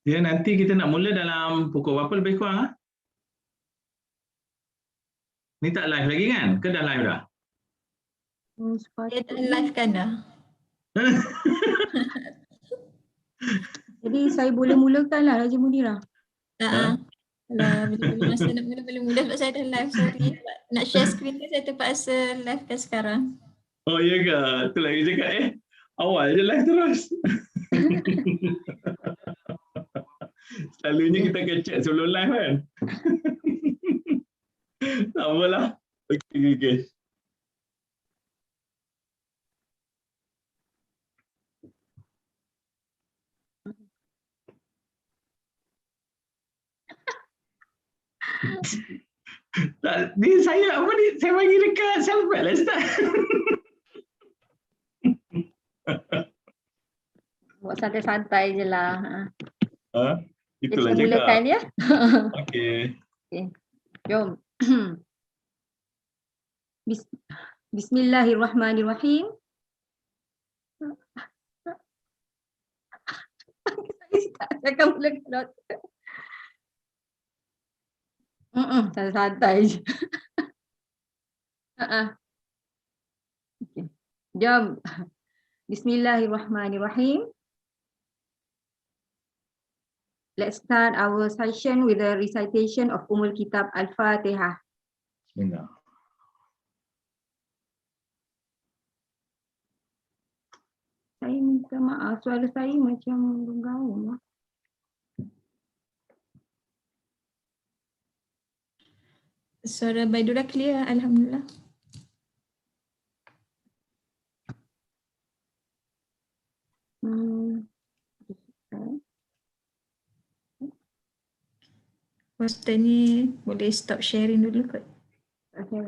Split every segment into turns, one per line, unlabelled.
Ya, nanti kita nak mula dalam pukul berapa lebih kurang? Ha? Ni tak live lagi kan? Ke dah live dah?
Dia tak live kan dah.
Jadi saya boleh mulakan lah Raja Mudira.
Lah, bila masa nak mula boleh mula sebab saya dah live, sorry. Nak share screen ni saya terpaksa live kan sekarang.
Oh ya ke? Tu lagi cakap awal je live terus. Selalunya kita akan check sebelum live kan? Tak apalah. Okey. Tak, ni saya apa ni? Saya bagi dekat Celpad lah Ustaz.
Buat santai-santai je lah.
Itulah
kita mulakan ya.
Okey.
Jom. Bismillahirrahmanirrahim. Saya akan mulakan. Santai-santai je. Okay. Jom. Bismillahirrahmanirrahim. Let's start our session with the recitation of Kitab Al-Fatihah.
Bismillah.
Saya minta maaf, suara saya macam bergaul.
Suara Baidura clear, alhamdulillah. Hoster ni boleh stop sharing dulu kot.
Okay.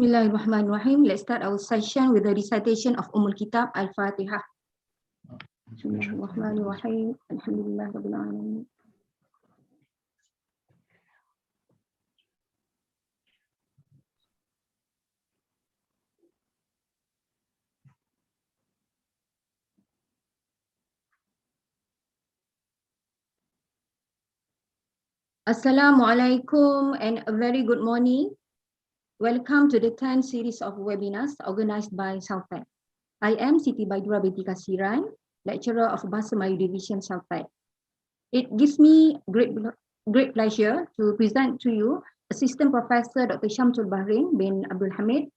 Bismillahirrahmanirrahim. Let's start our session with the recitation of Kitab Al-Fatihah. Bismillahirrahmanirrahim. Alhamdulillahirabbil alamin. Assalamualaikum and a very good morning. Welcome to the 10th series of webinars organized by Celpad. I am Siti Baidura binti Kasiran, lecturer of Bahasa Melayu Division Celpad. It gives me great pleasure to present to you Assistant Professor Dr. Syamsul Bahrin bin Abdul Hamid,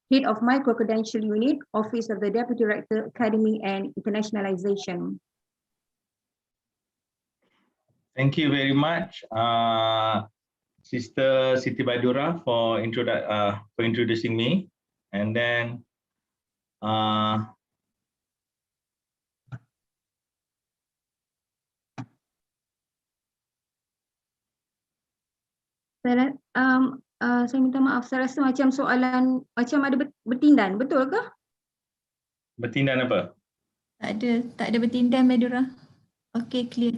Head of Micro-Credential Unit, Office of the Deputy Rector, Academy and Internationalisation.
Thank you very much, Sister Siti Baidura, for introducing me. And then
saya minta maaf, saya rasa macam soalan macam ada bertindan, betul ke?
Bertindan apa?
Tak ada bertindan Baidura. Okay, clear.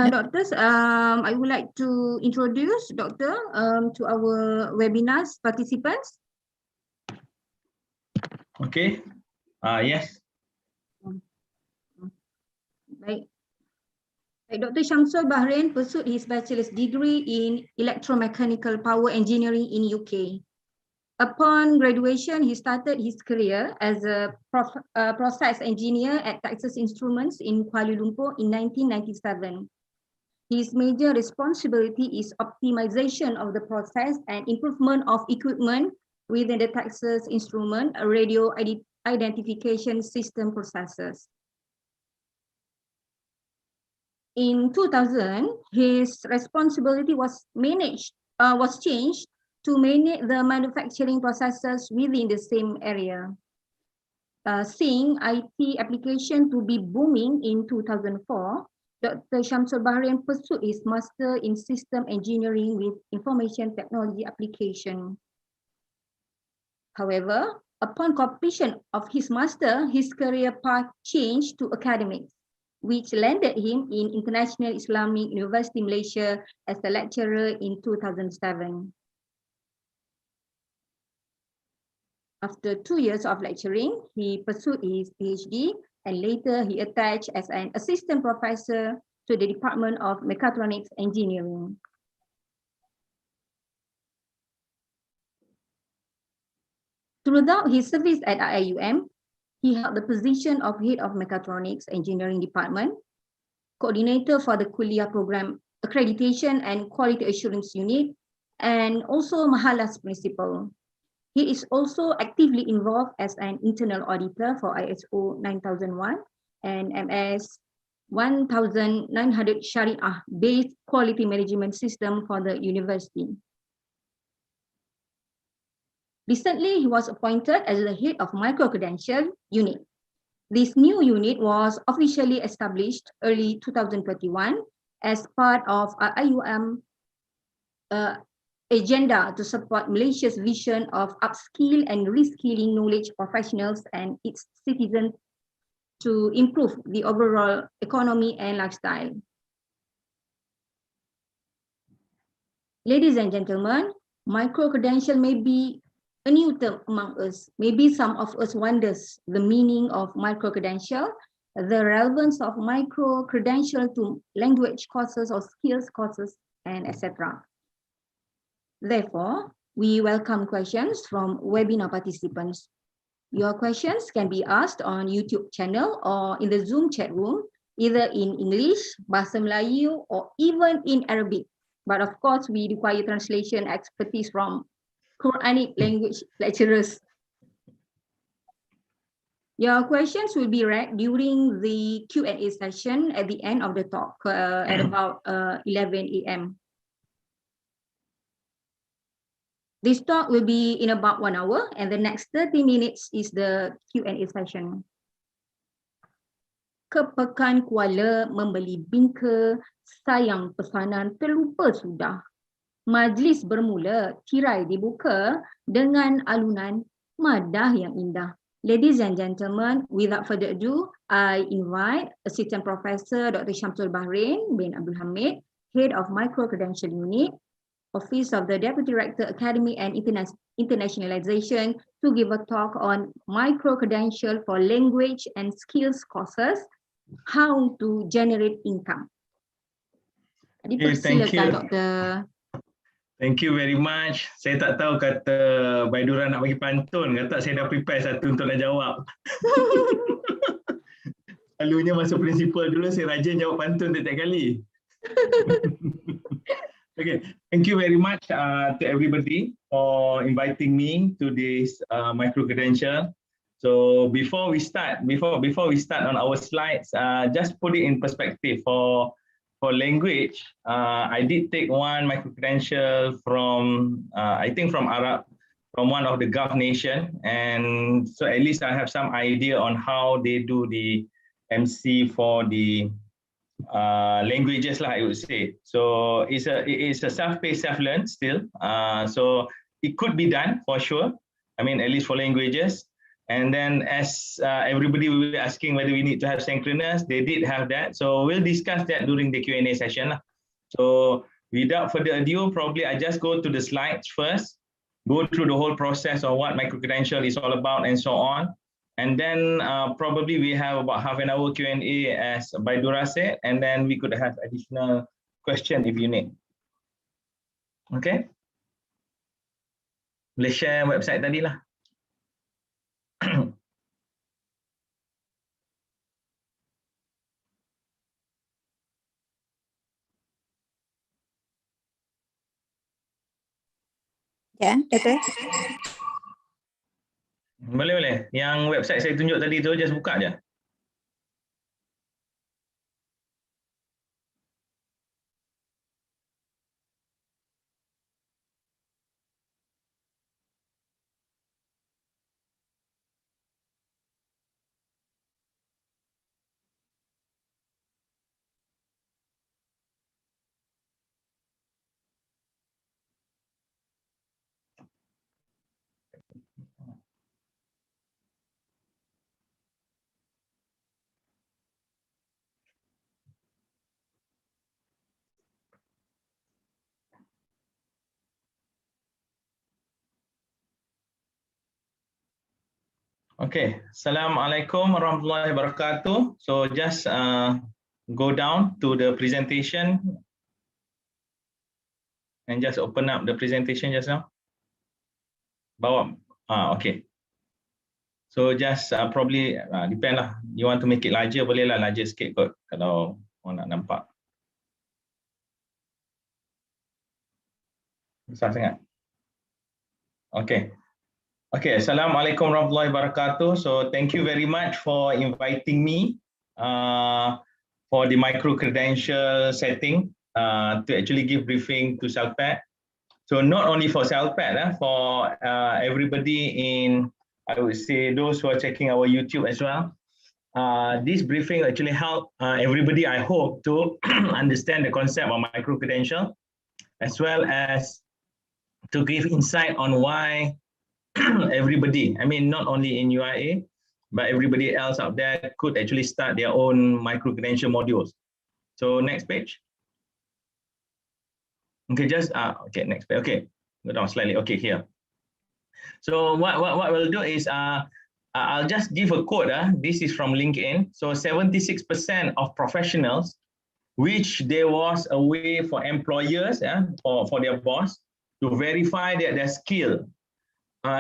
Doctors, I would like to introduce Doctor to our webinars participants.
Okay. Yes.
Baik. Dr. Syamsul Bahrin pursued his bachelor's degree in electromechanical power engineering in UK. Upon graduation, he started his career as a process engineer at Texas Instruments in Kuala Lumpur in 1997. His major responsibility is optimization of the process and improvement of equipment within the Texas Instrument radio identification system processes. In 2000, his responsibility was changed to manage the manufacturing processes within the same area. Seeing IT application to be booming in 2004, Dr. Syamsul Bahrin pursued his Master in System Engineering with Information Technology Application. However, upon completion of his Master, his career path changed to academics, which landed him in International Islamic University Malaysia as a lecturer in 2007. After 2 years of lecturing, he pursued his PhD and later he attached as an assistant professor to the Department of Mechatronics Engineering. Throughout his service at IIUM, he held the position of Head of Mechatronics Engineering Department, Coordinator for the Kuliah Program Accreditation and Quality Assurance Unit, and also Mahalas Principal. He is also actively involved as an internal auditor for ISO 9001 and MS 1900 Sharia-based quality management system for the university. Recently, he was appointed as the head of Micro-Credential unit. This new unit was officially established early 2021 as part of IIUM agenda to support Malaysia's vision of upskill and reskilling knowledge professionals and its citizens to improve the overall economy and lifestyle. Ladies and gentlemen, micro-credential may be a new term among us. Maybe some of us wonders the meaning of micro-credential, the relevance of micro-credential to language courses or skills courses, and etc. Therefore, we welcome questions from webinar participants. Your questions can be asked on YouTube channel or in the Zoom chat room, either in English, Bahasa Melayu, or even in Arabic. But of course, we require translation expertise from Quranic language lecturers. Your questions will be read during the Q&A session at the end of the talk at about 11 a.m. This talk will be in about 1 hour, and the next 30 minutes is the Q&A session. Ke Pekan Kuala membeli bingka, sayang pesanan terlupa sudah. Majlis bermula, tirai dibuka dengan alunan madah yang indah. Ladies and gentlemen, without further ado, I invite Assistant Professor Dr. Syamsul Bahrin bin Abdul Hamid, Head of Micro-Credential Unit, Office of the Deputy Rector Academy and Internationalisation, to give a talk on Micro-Credential for language and skills courses, how to generate income.
Thank you.
Dr.
Thank you very much. Saya tak tahu kata Baidura nak bagi pantun, kata saya dah prepare satu untuk nak jawab. Selalunya masuk principal dulu, saya rajin jawab pantun setiap kali. Okay, thank you very much to everybody for inviting me to this micro-credential. So before we start on our slides, just put it in perspective for language. I did take one micro-credential from I think from Arab, from one of the Gulf nation, and so at least I have some idea on how they do the MC for the languages lah, I would say. So it is a self-paced, self-learned still. So it could be done for sure. I mean, at least for languages. And then as everybody will be asking whether we need to have synchronous, they did have that. So we'll discuss that during the Q&A session lah. So without further ado, probably I just go to the slides first, go through the whole process of what micro-credential is all about and so on. And then probably we have about half an hour Q&A as Baidura said, and then we could have additional question if you need. Okay. Boleh share website tadi lah.
Ya, betul.
Boleh. Yang website saya tunjuk tadi tu just buka je. Okay, Assalamualaikum warahmatullahi wabarakatuh. So just go down to the presentation and just open up the presentation just now. Bawa, okay. So just probably depend lah. You want to make it larger, boleh lah larger sikit kot kalau orang nak nampak. Besar sangat. Okay. Okay, Assalamualaikum warahmatullahi wabarakatuh. So thank you very much for inviting me for the micro-credential setting to actually give briefing to Celpad. So not only for Celpad, for everybody in, I would say, those who are checking our YouTube as well. This briefing actually help everybody, I hope, to understand the concept of micro-credential, as well as to give insight on why everybody, I mean, not only in UIA, but everybody else out there could actually start their own micro-credential modules. So next page. Okay, just, okay, next page. Okay, go down slightly. Okay, here. So what we'll do is, I'll just give a quote. This is from LinkedIn. So 76% of professionals, which there was a way for employers, for their boss, to verify their skill,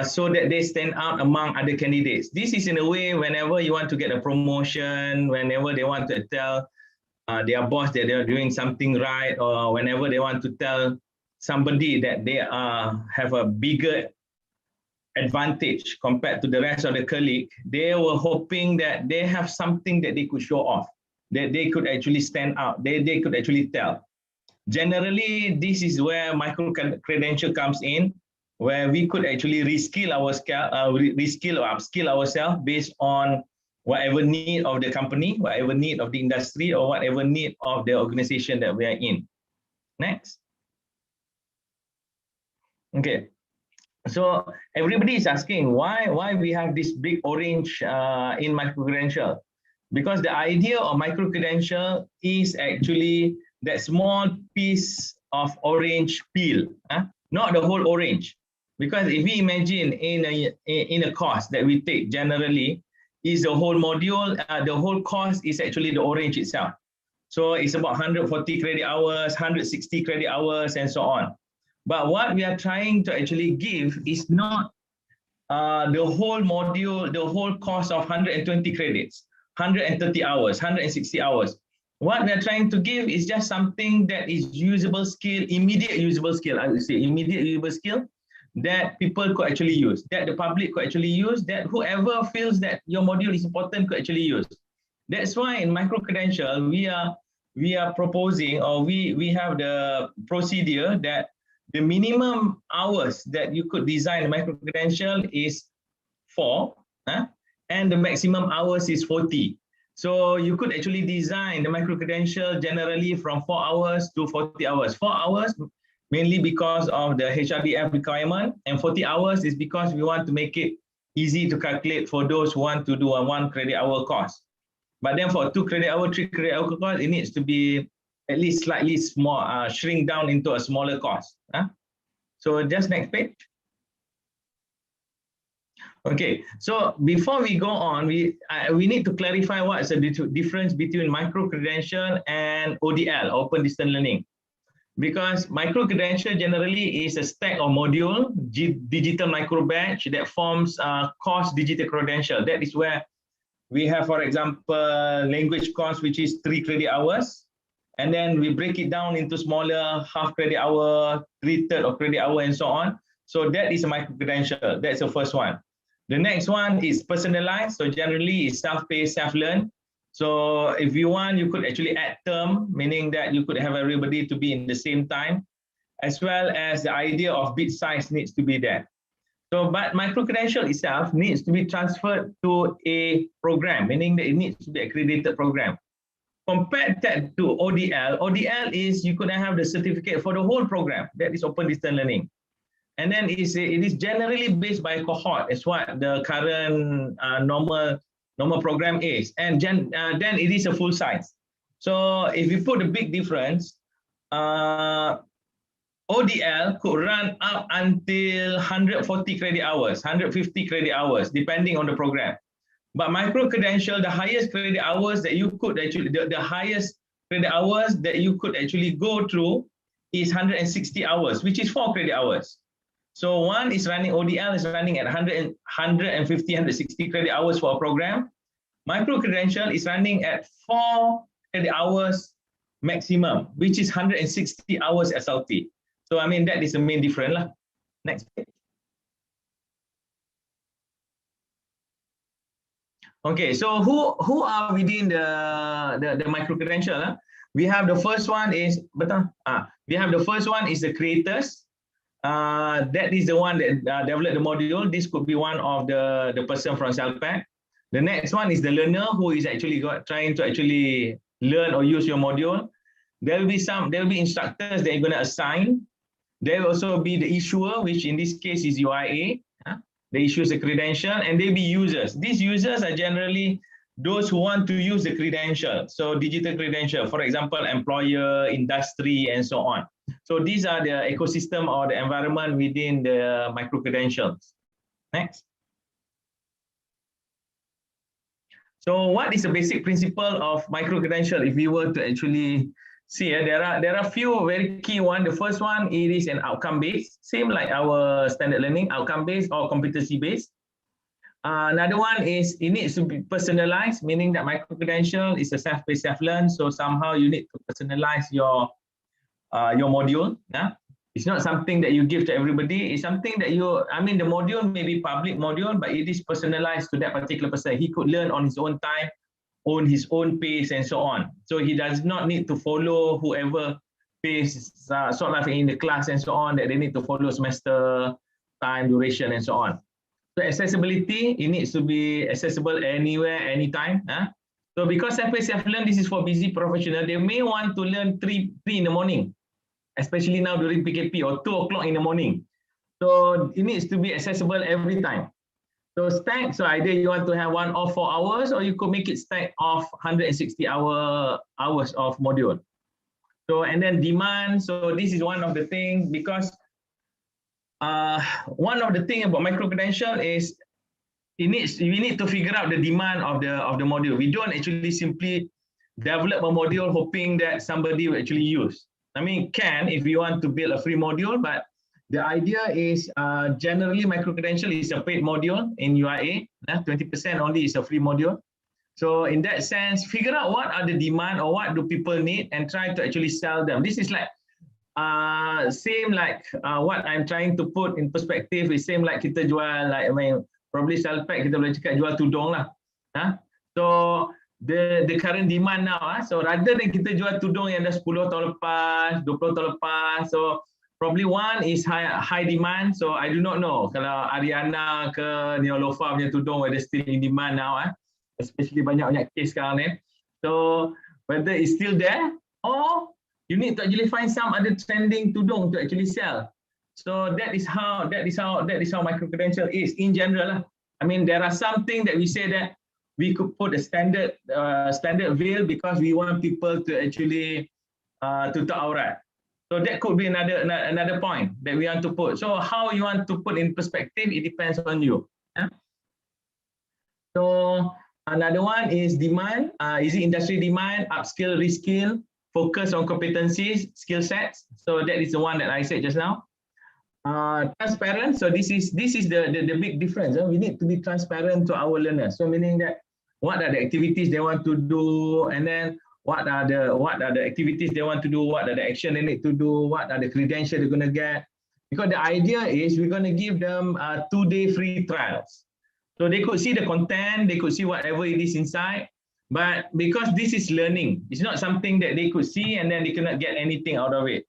so that they stand out among other candidates. This is in a way whenever you want to get a promotion, whenever they want to tell their boss that they're doing something right, or whenever they want to tell somebody that they have a bigger advantage compared to the rest of the colleague, they were hoping that they have something that they could show off, that they could actually stand out, they could actually tell. Generally, this is where micro-credential comes in, where we could actually reskill or upskill ourselves based on whatever need of the company, whatever need of the industry, or whatever need of the organization that we are in. Next. Okay. So everybody is asking why we have this big orange in micro-credential. Because the idea of micro-credential is actually that small piece of orange peel, not the whole orange. Because if we imagine in a course that we take generally, is the whole module, the whole course is actually the orange itself. So it's about 140 credit hours, 160 credit hours, and so on. But what we are trying to actually give is not the whole module, the whole course of 120 credits, 130 hours, 160 hours. What we are trying to give is just something that is usable skill, immediate usable skill, I would say, immediate usable skill, that people could actually use, that the public could actually use, that whoever feels that your module is important could actually use. That's why in micro-credential, we are proposing, or we have the procedure that the minimum hours that you could design a micro-credential is 4, and the maximum hours is 40. So you could actually design the micro-credential generally from 4 hours to 40 hours. 4 hours mainly because of the HRDF requirement, and 40 hours is because we want to make it easy to calculate for those who want to do a 1 credit hour course. But then for 2 credit hour, 3 credit hour course, it needs to be at least slightly small, shrink down into a smaller course. So just next page. Okay, so before we go on, we need to clarify what's the difference between micro-credential and ODL, Open Distance Learning. Because micro-credential generally is a stack of module, digital micro-batch that forms course digital credential. That is where we have, for example, language course, which is 3 credit hours. And then we break it down into smaller half credit hour, 3/3 of credit hour, and so on. So that is a micro-credential. That's the first one. The next one is personalized. So generally it's self-paced, self-learn. So if you want, you could actually add term, meaning that you could have everybody to be in the same time, as well as the idea of bit size needs to be there. So, but micro-credential itself needs to be transferred to a program, meaning that it needs to be accredited program. Compared that to ODL, ODL is you could have the certificate for the whole program. That is open distance learning. And then it is generally based by cohort, as what the current normal program is. And then it is a full size. So if you put a big difference, ODL ODL could run up until 140 credit hours, 150 credit hours, depending on the program. But micro-credential, the highest credit hours that you could actually, the highest credit hours that you could actually go through is 160 hours, which is 4 credit hours. So one is running, ODL is running at 150, 160 credit hours for a program. Micro-credential is running at 4 credit hours maximum, which is 160 hours SLT. So I mean, that is the main difference lah. Next page. Okay, so who are within the micro-credential? We have the first one is, we have the first one is the creators. That is the one that developed the module. This could be one of the person from Celpad. The next one is the learner who is actually trying to actually learn or use your module. There will be instructors that you're going to assign. There will also be the issuer, which in this case is UIA. They issues the credential, and they be users. These users are generally those who want to use the credential. So digital credential, for example, employer, industry, and so on. So these are the ecosystem or the environment within the micro-credentials. Next. So what is the basic principle of micro-credential? If we were to actually see, there are a few very key ones. The first one, it is an outcome-based, same like our standard learning, outcome-based or competency-based. Another one is it needs to be personalized, meaning that micro-credential is a self-paced, self-learn. So somehow you need to personalize your module. It's not something that you give to everybody. It's something that the module may be public module, but it is personalized to that particular person. He could learn on his own time, on his own pace, and so on. So he does not need to follow whoever pace sort of in the class and so on, that they need to follow semester, time, duration, and so on. So accessibility, it needs to be accessible anywhere, anytime. So because self-paced, self-learn, this is for busy professional, they may want to learn 3 in the morning, especially now during PKP, or 2 o'clock in the morning. So it needs to be accessible every time. So stack, so either you want to have one of 4 hours, or you could make it stack of 160 hours of module. So, and then demand, so this is one of the things, because one of the things about micro-credential is we need to figure out the demand of the module. We don't actually simply develop a module hoping that somebody will actually use. I mean, if you want to build a free module, but the idea is generally micro-credential is a paid module in UIA. 20% only is a free module. So in that sense, figure out what are the demand or what do people need and try to actually sell them. This is like same like what I'm trying to put in perspective is same like kita jual, like probably Celpad kita boleh cakap jual tudung lah. So the current demand now, so rather than kita jual tudung yang dah 10 tahun lepas, 20 tahun lepas, so probably one is high demand. So I do not know kalau Ariana ke Neolofa punya tudung whether still in demand now, especially banyak case sekarang ni. So whether it's still there, or you need to actually find some other trending tudung to actually sell. So that is how micro-credential is in general. I mean, there are something that we say that we could put a standard veil because we want people to actually tutup aurat. So that could be another point that we want to put. So how you want to put in perspective, it depends on you. So another one is demand. Is it industry demand, upskill, reskill, focus on competencies, skill sets. So that is the one that I said just now. Transparent. So this is the big difference. We need to be transparent to our learners. So meaning that what are the activities they want to do, and then what are the activities they want to do, what are the action they need to do, what are the credentials they're going to get. Because the idea is we're going to give them 2-day free trials. So they could see the content, they could see whatever it is inside. But because this is learning, it's not something that they could see and then they cannot get anything out of it.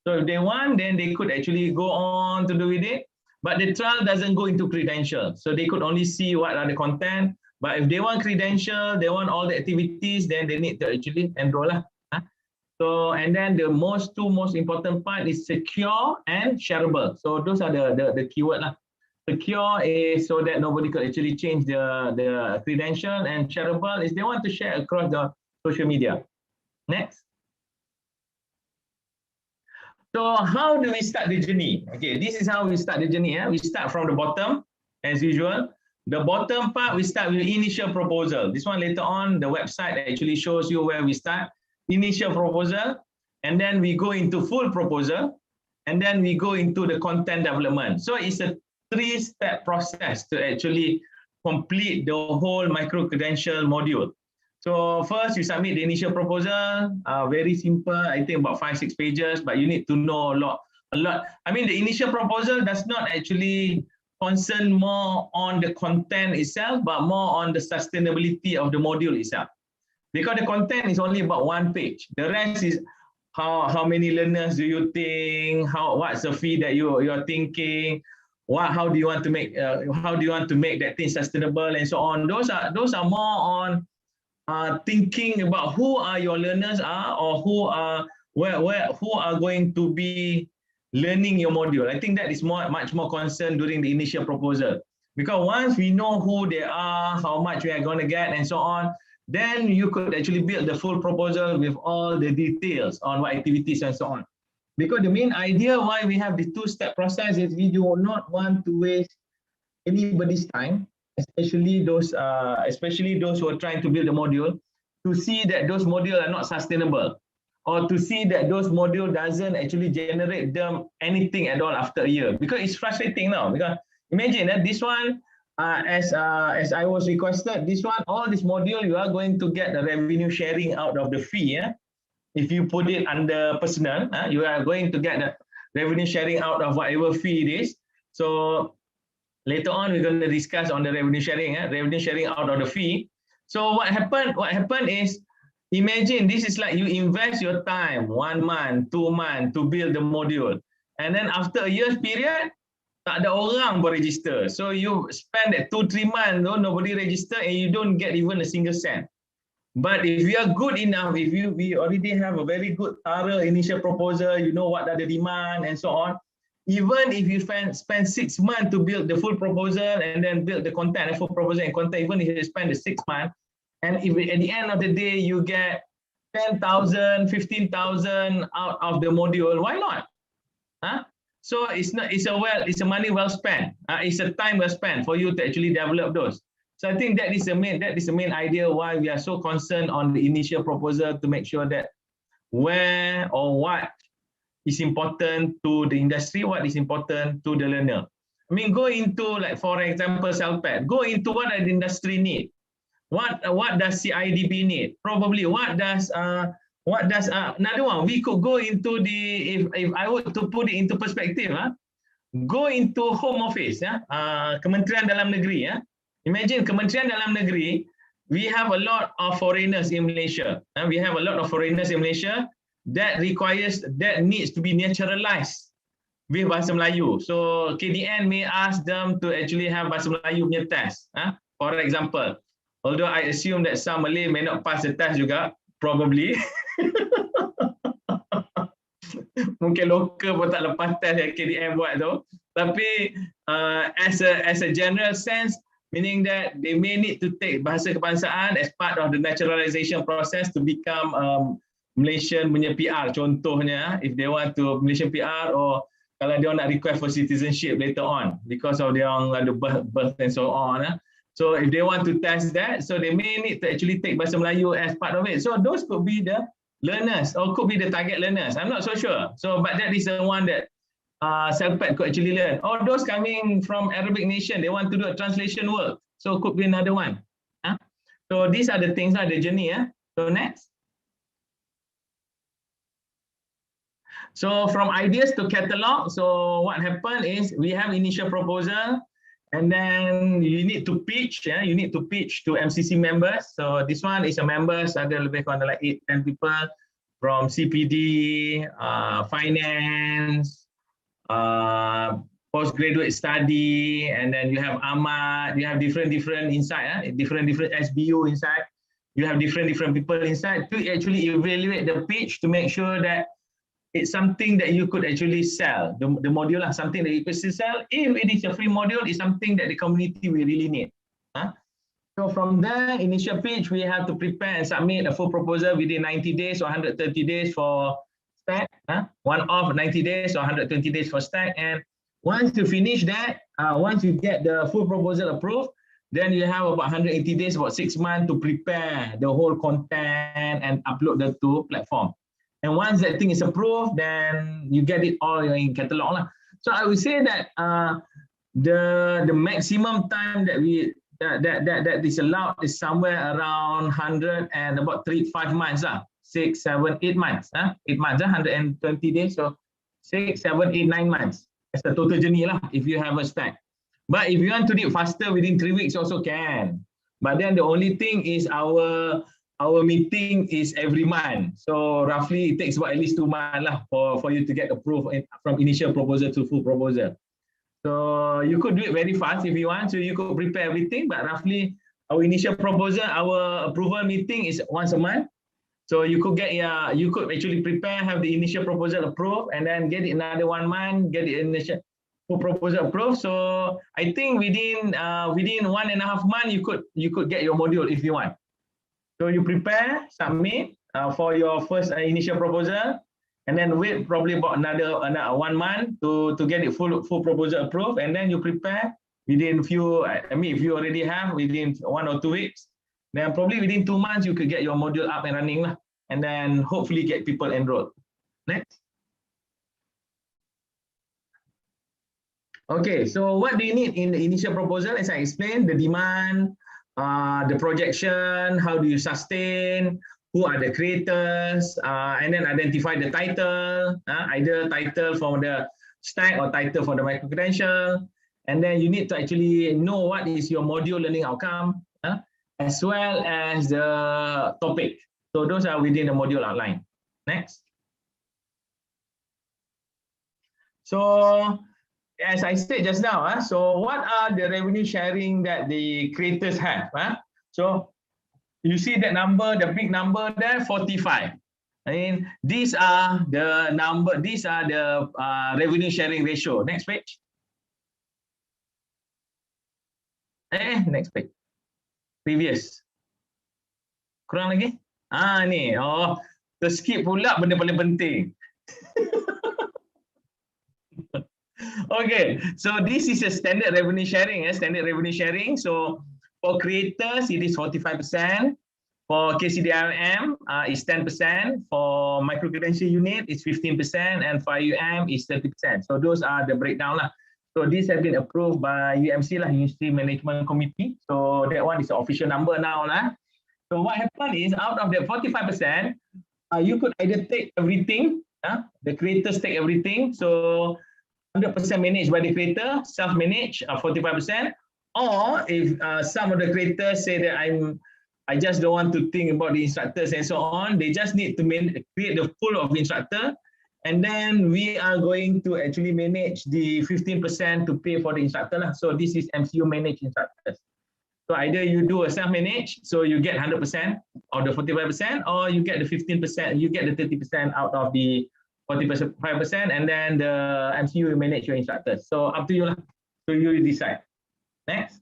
So if they want, then they could actually go on to do with it. But the trial doesn't go into credential. So they could only see what are the content. But if they want credential, they want all the activities, then they need to actually enroll. So, and then the two most important part is secure and shareable. So those are the keyword. Secure is so that nobody could actually change the credential, and shareable is they want to share across the social media. Next. So how do we start the journey? Okay, this is how we start the journey. We start from the bottom, as usual. The bottom part, we start with initial proposal. This one later on, the website actually shows you where we start. Initial proposal, and then we go into full proposal, and then we go into the content development. So it's a 3-step process to actually complete the whole micro-credential module. So first you submit the initial proposal, very simple, I think about 5-6 pages, but you need to know a lot. I mean, the initial proposal does not actually concern more on the content itself, but more on the sustainability of the module itself. Because the content is only about 1 page. The rest is how many learners do you think, what's the fee that you're thinking, how do you want to make that thing sustainable, and so on. Those are more on thinking about who are your learners or who are going to be learning your module. I think that is much more concerned during the initial proposal, because once we know who they are, how much we are going to get, and so on, then you could actually build the full proposal with all the details on what activities and so on. Because the main idea why we have the 2-step process is we do not want to waste anybody's time, especially those who are trying to build a module, to see that those modules are not sustainable, or to see that those module doesn't actually generate them anything at all after a year. Because it's frustrating now. Because imagine that this one, as I was requested, this one, all this module, you are going to get the revenue sharing out of the fee. If you put it under personal, you are going to get the revenue sharing out of whatever fee it is. So later on, we're going to discuss on the revenue sharing out of the fee. So what happened is, imagine this is like you invest your time, 1 month, 2 months to build the module. And then after a year's period, tak ada orang register. So you spend that 2-3 months, nobody register, and you don't get even a single cent. But if you are good enough, we already have a very good thorough initial proposal, you know what are the demand and so on. Even if you spend 6 months to build the full proposal and then build the content, the full proposal and content, even if you spend the 6 months, and if at the end of the day you get 10,000, 15,000 out of the module, why not? So it's a money well spent. It's a time well spent for you to actually develop those. So I think that is the main idea why we are so concerned on the initial proposal, to make sure that where or what is important to the industry, what is important to the learner. I mean, go into, like, for example, Celpad, go into what the industry need. What does CIDP need? Probably what does another one? We could go into the, if I were to put it into perspective, go into Home Office, Kementerian Dalam Negeri. Imagine Kementerian Dalam Negeri, we have a lot of foreigners in Malaysia. We have a lot of foreigners in Malaysia that needs to be naturalized with Bahasa Melayu. So KDN may ask them to actually have Bahasa Melayu punya test. For example, although I assume that some Malay may not pass the test juga, probably. Mungkin lokal pun tak lepas test yang KDN buat tu. Tapi as a general sense, meaning that they may need to take bahasa kebangsaan as part of the naturalization process to become Malaysian punya PR, contohnya, if they want to Malaysian PR, or kalau dia nak request for citizenship later on because of their birth and so on. So if they want to test that, so they may need to actually take Bahasa Melayu as part of it. So those could be the learners, or could be the target learners. I'm not so sure. So, but that is the one that Celpad could actually learn. Or those coming from Arabic nation, they want to do a translation work. So could be another one. So these are the things, the journey. So next. So from ideas to catalog, so what happened is we have initial proposal, and then you need to pitch. You need to pitch to MCC members. So this one is a members, ada lebih kurang like 8-10 people from CPD, finance, postgraduate study, and then you have Ahmad, you have different inside, different SBU inside. You have different people inside to actually evaluate the pitch to make sure that it's something that you could actually sell, the module, something that you could sell. If it is a free module, it's something that the community will really need. So from there, initial pitch, we have to prepare and submit a full proposal within 90 days or 130 days for STAT. One off 90 days or 120 days for stack. And once you finish that, once you get the full proposal approved, then you have about 180 days, about 6 months to prepare the whole content and upload the to platform. And once that thing is approved, then you get it all in catalog lah. So I would say that the maximum time that that is allowed is somewhere around 100 and about 5 months lah. 6, 7, 8 months. 8 months, 120 days. So 6, 7, 8, 9 months. That's the total journey lah if you have a stack. But if you want to do it faster within 3 weeks also can. But then the only thing is our meeting is every month. So roughly it takes about at least 2 months lah for you to get approved from initial proposal to full proposal. So you could do it very fast if you want. So you could prepare everything, but roughly our initial proposal, our approval meeting is once a month. So you could get you could actually prepare, have the initial proposal approved, and then get it another 1 month, get the initial full proposal approved. So I think within 1.5 months you could get your module if you want. So you prepare, submit for your first initial proposal, and then wait probably about another 1 month to get it full proposal approved, and then you prepare within few. I mean, if you already have within 1 or 2 weeks. Then probably within 2 months, you could get your module up and running lah, and then hopefully get people enrolled. Next. Okay, so what do you need in the initial proposal? As I explained, the demand, the projection, how do you sustain, who are the creators, and then identify the title, either title for the stack or title for the micro-credential. And then you need to actually know what is your module learning outcome, as well as the topic. So those are within the module outline. Next. So as I said just now, so what are the revenue sharing that the creators have? So you see that number, the big number there, 45. I mean, these are the revenue sharing ratio. Next page. Next page. Previous. Kurang lagi? Ni. Oh, terskip pula benda paling penting. Okay, so this is a standard revenue sharing. Standard revenue sharing. So for creators, it is 45%. For KCDRM, it's 10%. For micro-credential unit, it's 15%. And for IUM, it's 30%. So those are the breakdown lah. So this has been approved by UMC lah, University Management Committee. So that one is the official number now lah. So what happened is out of that 45%, you could either take everything. The creators take everything. So 100% managed by the creator, self-managed 45%. Or if some of the creators say that I just don't want to think about the instructors and so on, they just need to create the pool of instructor. And then we are going to actually manage the 15% to pay for the instructor lah. So this is MCU managed instructors. So either you do a self-managed, so you get 100% of the 45%, or you get the 15%, you get the 30% out of the 45%, and then the MCU will manage your instructors. So up to you lah. So you decide. Next.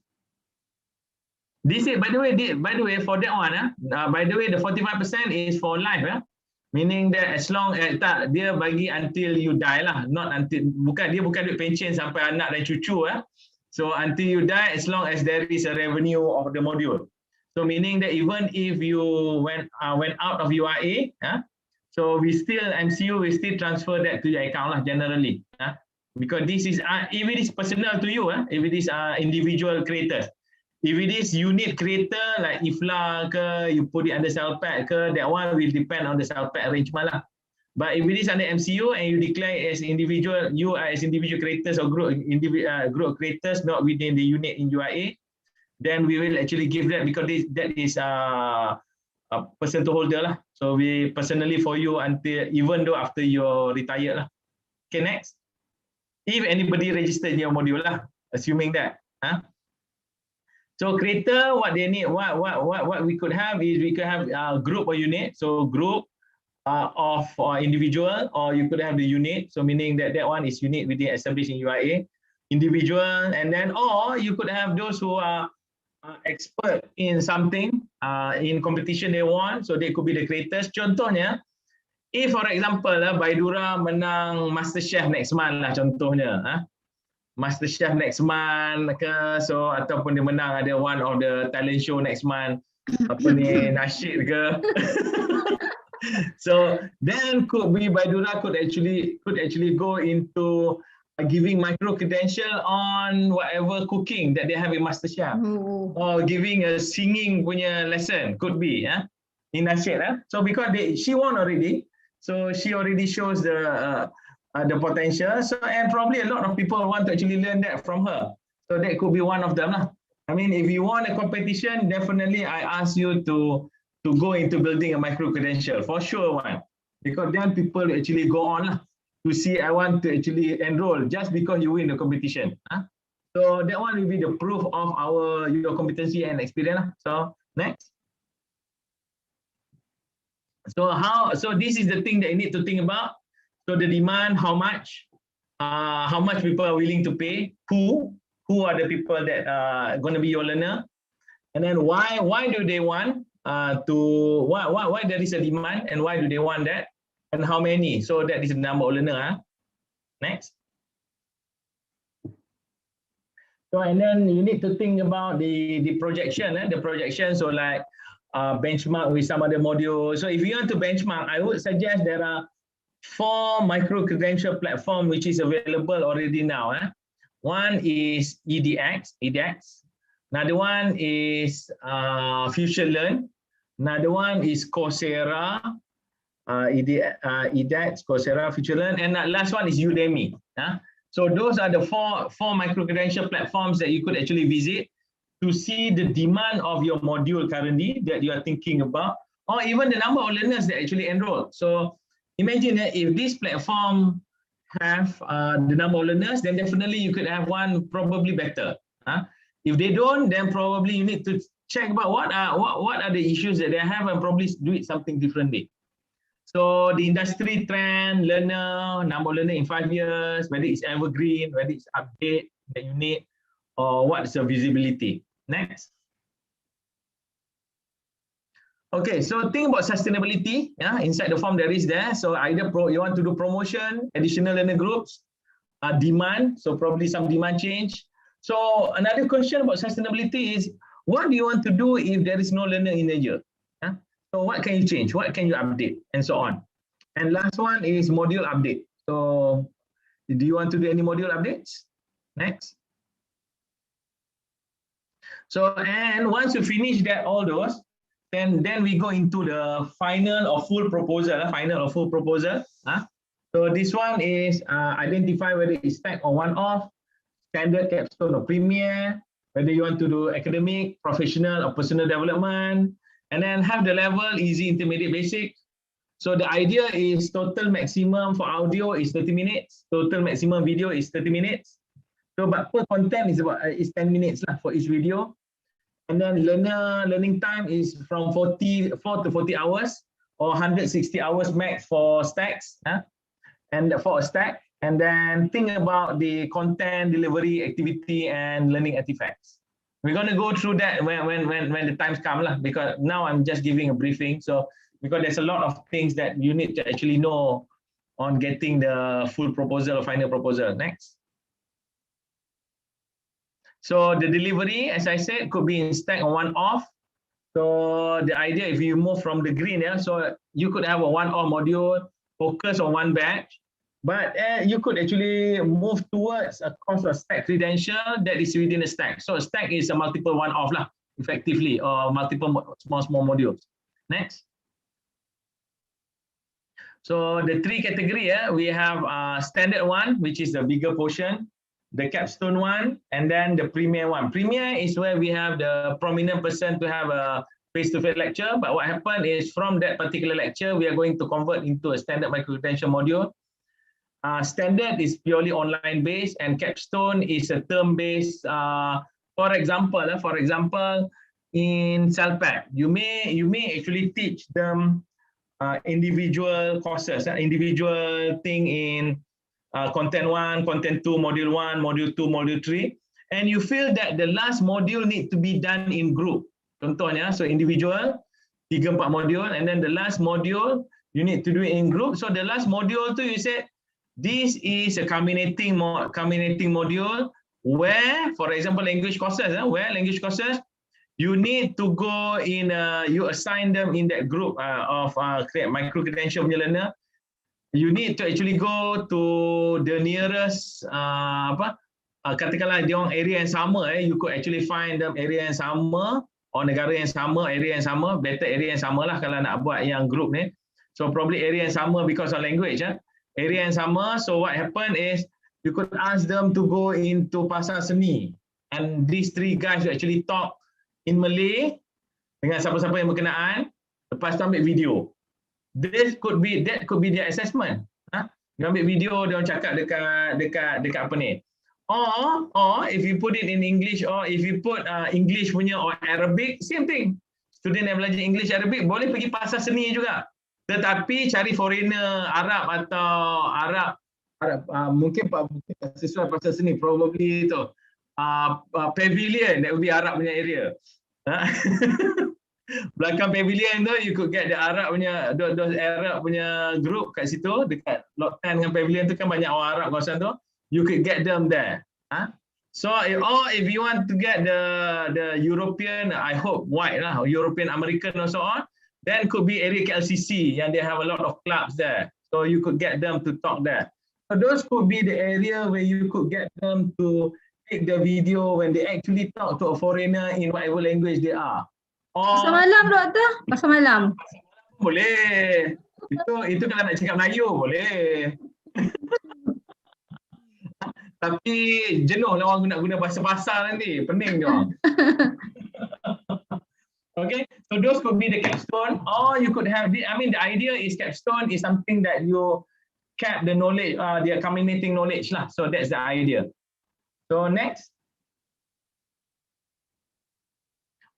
This is by the way for that one, by the way the 45% is for life, meaning that as long as dia bagi until you die lah, not until bukan duit pension sampai anak dan cucu. So until you die, as long as there is a revenue of the module. So meaning that even if you went out of URA, so MCU will still transfer that to your account lah generally. Because this is if it is personal to you, if it is individual creator. If it is unit creator like IFLA ke, you put it under Celpad ke, that one will depend on the Celpad arrangement lah. But if it is under MCU and you declare as individual, you are as individual creators or group creators not within the unit in UIA, then we will actually give that because that is a person to holder lah. So we personally for you until even though after you're retired lah. Okay, next. If anybody registered in your module lah, assuming that. So creator, what they need, what we could have is we could have a group or unit. So group of individual, or you could have the unit. So meaning that one is unit within established in UIA, individual, and then or you could have those who are expert in something, in competition they want. So they could be the creators. Contohnya, if for example Baidura menang MasterChef next month lah contohnya, MasterChef next month ke, so ataupun dia menang ada one of the talent show next month, apa ni, nasyid ke. So then could be Baidura could actually go into giving micro-credential on whatever cooking that they have in MasterChef, or giving a singing punya lesson, could be in nasyid. So because she won already, so she already shows the potential. So and probably a lot of people want to actually learn that from her. So that could be one of them lah. I mean, if you want a competition, definitely I ask you to go into building a micro-credential for sure one, because then people actually go on lah to see, I want to actually enroll just because you win the competition. So that one will be the proof of your competency and experience. So next. So this is the thing that you need to think about. So the demand, how much people are willing to pay, who are the people that are going to be your learner, and then why do they want why there is a demand and why do they want that, and how many. So that is the number of learner. Next. So and then you need to think about the projection. So like benchmark with some other modules. So if you want to benchmark, I would suggest there are 4 micro-credential platform which is available already now. One is EDX. Another one is Future Learn. Another one is Coursera, EDX, Coursera, Future Learn, and last one is Udemy. So those are the four micro-credential platforms that you could actually visit to see the demand of your module currently that you are thinking about, or even the number of learners that actually enroll. So imagine that if this platform have the number of learners, then definitely you could have one probably better. If they don't, then probably you need to check about what are the issues that they have and probably do it something differently. So the industry trend, learner, number of learner in 5 years, whether it's evergreen, whether it's update that you need, or what's the visibility. Next. Okay, so think about sustainability. Inside the form there is there. So either you want to do promotion, additional learner groups, demand. So probably some demand change. So another question about sustainability is, what do you want to do if there is no learner in a year? So what can you change? What can you update? And so on. And last one is module update. So do you want to do any module updates? Next. So, and once you finish that, all those, then we go into the final or full proposal. So this one is identify whether it's stack or one-off, standard, capstone or premier, whether you want to do academic, professional or personal development, and then have the level easy, intermediate, basic. So the idea is total maximum for audio is 30 minutes, total maximum video is 30 minutes. So but per content is 10 minutes for each video. And then learning time is from 4 to 40 hours or 160 hours max for stacks, and for a stack. And then think about the content, delivery, activity, and learning artifacts. We're going to go through that when the times come, because now I'm just giving a briefing. So because there's a lot of things that you need to actually know on getting the full proposal or final proposal. Next. So the delivery, as I said, could be in stack or one-off. So the idea, if you move from the green, so you could have a one-off module, focus on one batch, but you could actually move towards a course of stack credential that is within a stack. So a stack is a multiple one-off effectively, or multiple small modules. Next. So the 3 category, we have standard one, which is the bigger portion, the capstone one, and then the premier one. Premier is where we have the prominent person to have a face-to-face lecture, but what happened is from that particular lecture, we are going to convert into a standard micro-credential module. Standard is purely online based, and capstone is a term based. For example, in Celpad, you may actually teach them individual courses, individual thing in content 1, content 2, module 1, module 2, module 3, and you feel that the last module need to be done in group. Contohnya, so individual 3-4 module, and then the last module You need to do it in group. So the last module too, you said this is a culminating module where, for example, language courses, where language courses, you need to go in, you assign them in that group of micro-credential punya learner. You need to actually go to the nearest, katakanlah dia orang area yang sama, you could actually find them area yang sama, or negara yang sama, area yang sama, better area yang sama lah kalau nak buat yang group ni. So probably area yang sama because of language. Area yang sama, so what happened is, you could ask them to go into pasar seni. And these three guys will actually talk in Malay dengan siapa-siapa yang berkenaan, lepas tu ambil video. That could be their assessment. Dia ambil video, dia orang cakap dekat apa ni. Or if you put it in English, or if you put English punya or Arabic, same thing. Student yang belajar English, Arabic boleh pergi pasar seni juga. Tetapi cari foreigner Arab atau Arab mungkin sesuai pasar seni, probably itu pavilion, that would be Arab punya area. Belakang pavilion tu, you could get the Arab punya, those Arab punya group kat situ, dekat lot 10 dengan pavilion tu kan banyak orang Arab kawasan tu, you could get them there. So if you want to get the European, I hope white lah, European American or so on, then could be area KLCC yang they have a lot of clubs there. So you could get them to talk there. So those could be the area where you could get them to take the video when they actually talk to a foreigner in whatever language they are.
Pasar malam, Doktor? Pasar malam?
Boleh. Itu kalau nak cakap Melayu, boleh. Tapi jenuh lah orang nak guna bahasa pasar nanti. Pening dia orang. Okay, so those could be the capstone, or you could have the, I mean, the idea is capstone is something that you cap the knowledge, the accumulating knowledge lah. So that's the idea. So next.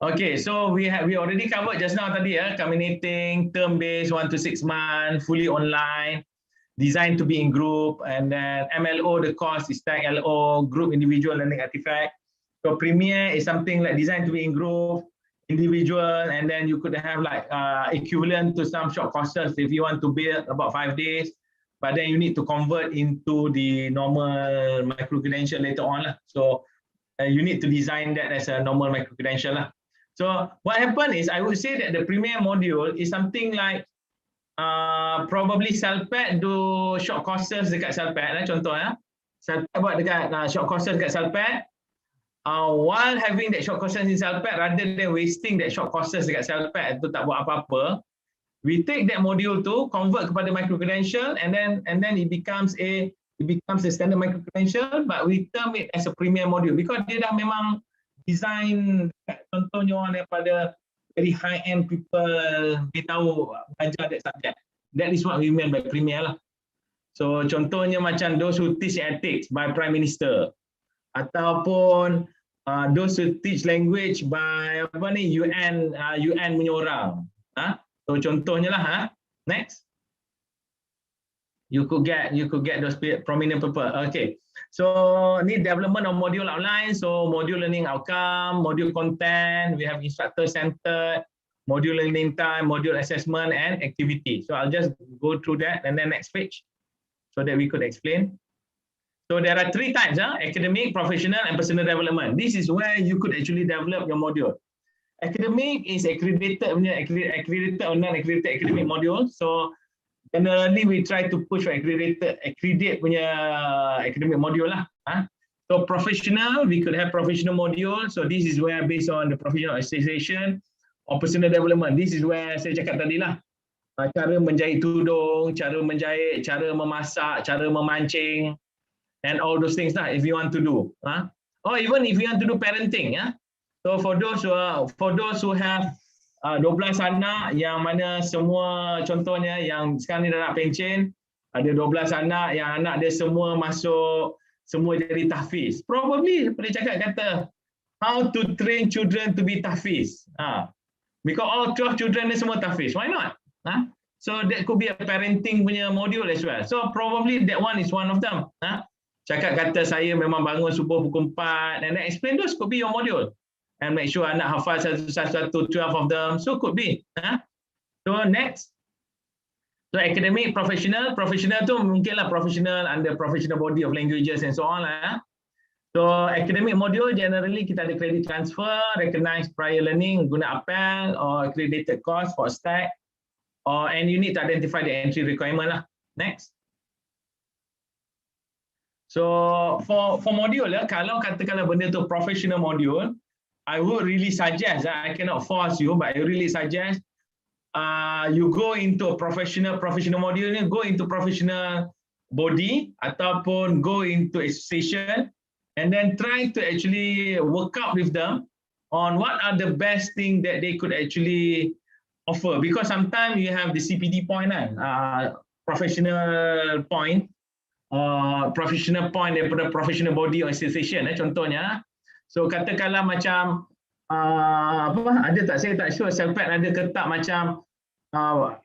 Okay, so we already covered just now tadi culminating, term-based, 1 to 6 months, fully online, designed to be in group, and then MLO, the course is tag LO, group individual learning artifact. So Premier is something like designed to be in group, individual, and then you could have like equivalent to some short courses if you want to build about 5 days, but then you need to convert into the normal micro-credential later on lah. So you need to design that as a normal micro-credential lah. So what happened is, I would say that the Premier module is something like probably Celpad do short courses dekat Celpad lah, contoh Celpad buat dekat short courses dekat Celpad. While having that short courses in Celpad, rather than wasting that short courses dekat Celpad tu tak buat apa-apa, we take that module tu, convert kepada micro-credential, and then it becomes a standard micro-credential, but we term it as a Premier module because dia dah memang design, contohnya orang daripada very high-end people dia tahu belajar that subject. That is what we mean by Premier lah. So contohnya macam those who teach ethics by Prime Minister, ataupun those who teach language by UN punya orang. So contohnya lah. Next. You could get those prominent people. Okay. So ni development of module outline. So module learning outcome, module content, we have instructor centered, module learning time, module assessment, and activity. So I'll just go through that and then next page so that we could explain. So there are 3 types, academic, professional, and personal development. This is where you could actually develop your module. Academic is accredited or non-accredited academic module. So generally we try to push for accredited punya academic module lah. So professional, we could have professional module. So this is where based on the professional association or personal development. This is where saya cakap tadi lah. Cara menjahit tudung, cara menjahit, cara memasak, cara memancing, and all those things lah if you want to do. Or even if you want to do parenting. So for those who have 12 anak yang mana semua, contohnya yang sekarang ni dah nak pencen, ada 12 anak yang anak dia semua masuk, semua jadi tahfiz. Probably boleh cakap kata how to train children to be tahfiz. Because all 12 children ni semua tahfiz. Why not? So that could be a parenting punya module as well. So probably that one is one of them. Cakap kata saya memang bangun subuh pukul 4 and then explain those could be your module. And make sure anak hafal satu 12 of them. So could be. So next. So academic, professional tu mungkinlah professional under professional body of languages and so on lah. So academic module generally kita ada credit transfer, recognized prior learning, guna apel or accredited course for stack, and you need to identify the entry requirement lah. Next. So for module lah, kalau katakanlah benda tu professional module, I would really suggest, I cannot force you, but I really suggest you go into a professional module ni, go into professional body ataupun go into association and then try to actually work out with them on what are the best thing that they could actually offer, because sometimes you have the CPD point kan, professional point daripada professional body or association contohnya. So katakanlah macam ada tak, saya tak sure Celpad ada ke tak macam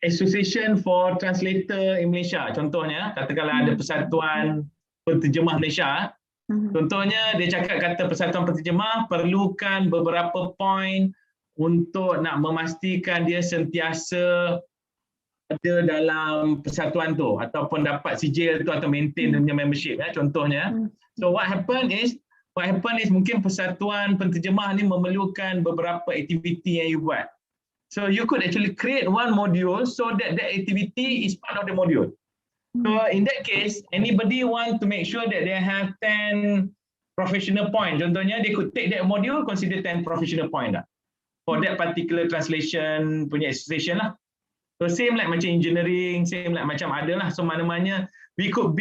Association for Translator in Malaysia contohnya, katakanlah ada Persatuan Penterjemah Malaysia. Contohnya dia cakap kata Persatuan Penterjemah perlukan beberapa poin untuk nak memastikan dia sentiasa ada dalam persatuan tu ataupun dapat sijil tu atau maintain dia punya membership contohnya. So what happen is mungkin Persatuan Penterjemah ni memerlukan beberapa aktiviti yang you buat. So you could actually create one module so that activity is part of the module. So in that case, anybody want to make sure that they have 10 professional point, contohnya they could take that module, consider 10 professional point lah for that particular translation punya association lah. So same like macam engineering, same like macam ada lah. So mana-mana we could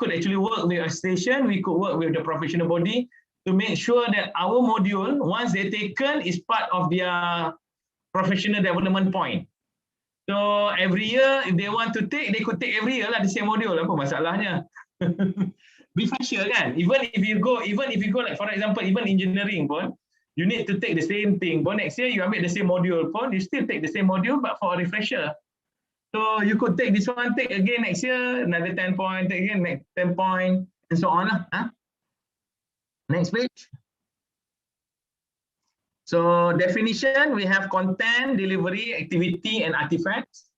actually work with a station, we could work with the professional body to make sure that our module, once they taken, is part of their professional development point. So every year, if they want to take, they could take every year lah the same module. Apa masalahnya? Be faster kan? Even if you go like for example, even engineering pun, you need to take the same thing. But next year you ambil the same module pun, you still take the same module but for a refresher. So you could take this one, take again next year, another 10 point, take again next 10 point, and so on lah. Next page. So definition, we have content, delivery, activity, and artifacts.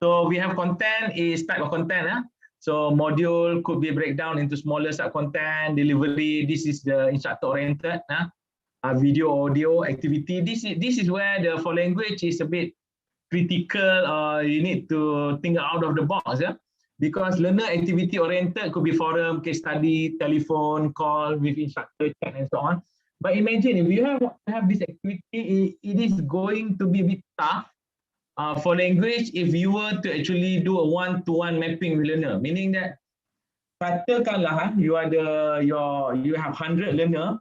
So we have content is type of content. So module could be breakdown into smaller sub-content, delivery, this is the instructor oriented. Video, audio, activity, this is where the for language is a bit critical, you need to think out of the box. Because learner activity oriented could be forum, case study, telephone, call with instructor, chat, and so on. But imagine if you have this activity, it is going to be a bit tough for language if you were to actually do a one-to-one mapping with learner. Meaning that katakanlah you have 100 learner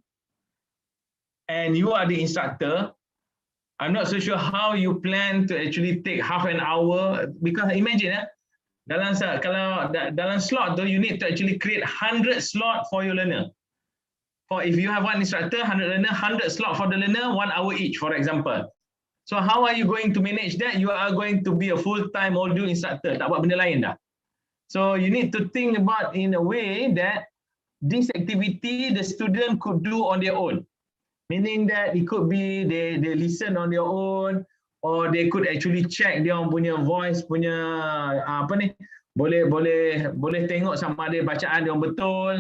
and you are the instructor. I'm not so sure how you plan to actually take half an hour, because imagine dalam slot tu you need to actually create 100 slot for your learner. For if you have one instructor, 100 learner, 100 slot for the learner, 1 hour each, for example. So how are you going to manage that? You are going to be a full-time module instructor, tak buat benda lain dah. So you need to think about in a way that this activity the student could do on their own. Meaning that it could be they listen on their own, or they could actually check dia orang punya voice punya boleh tengok sama ada bacaan dia orang betul.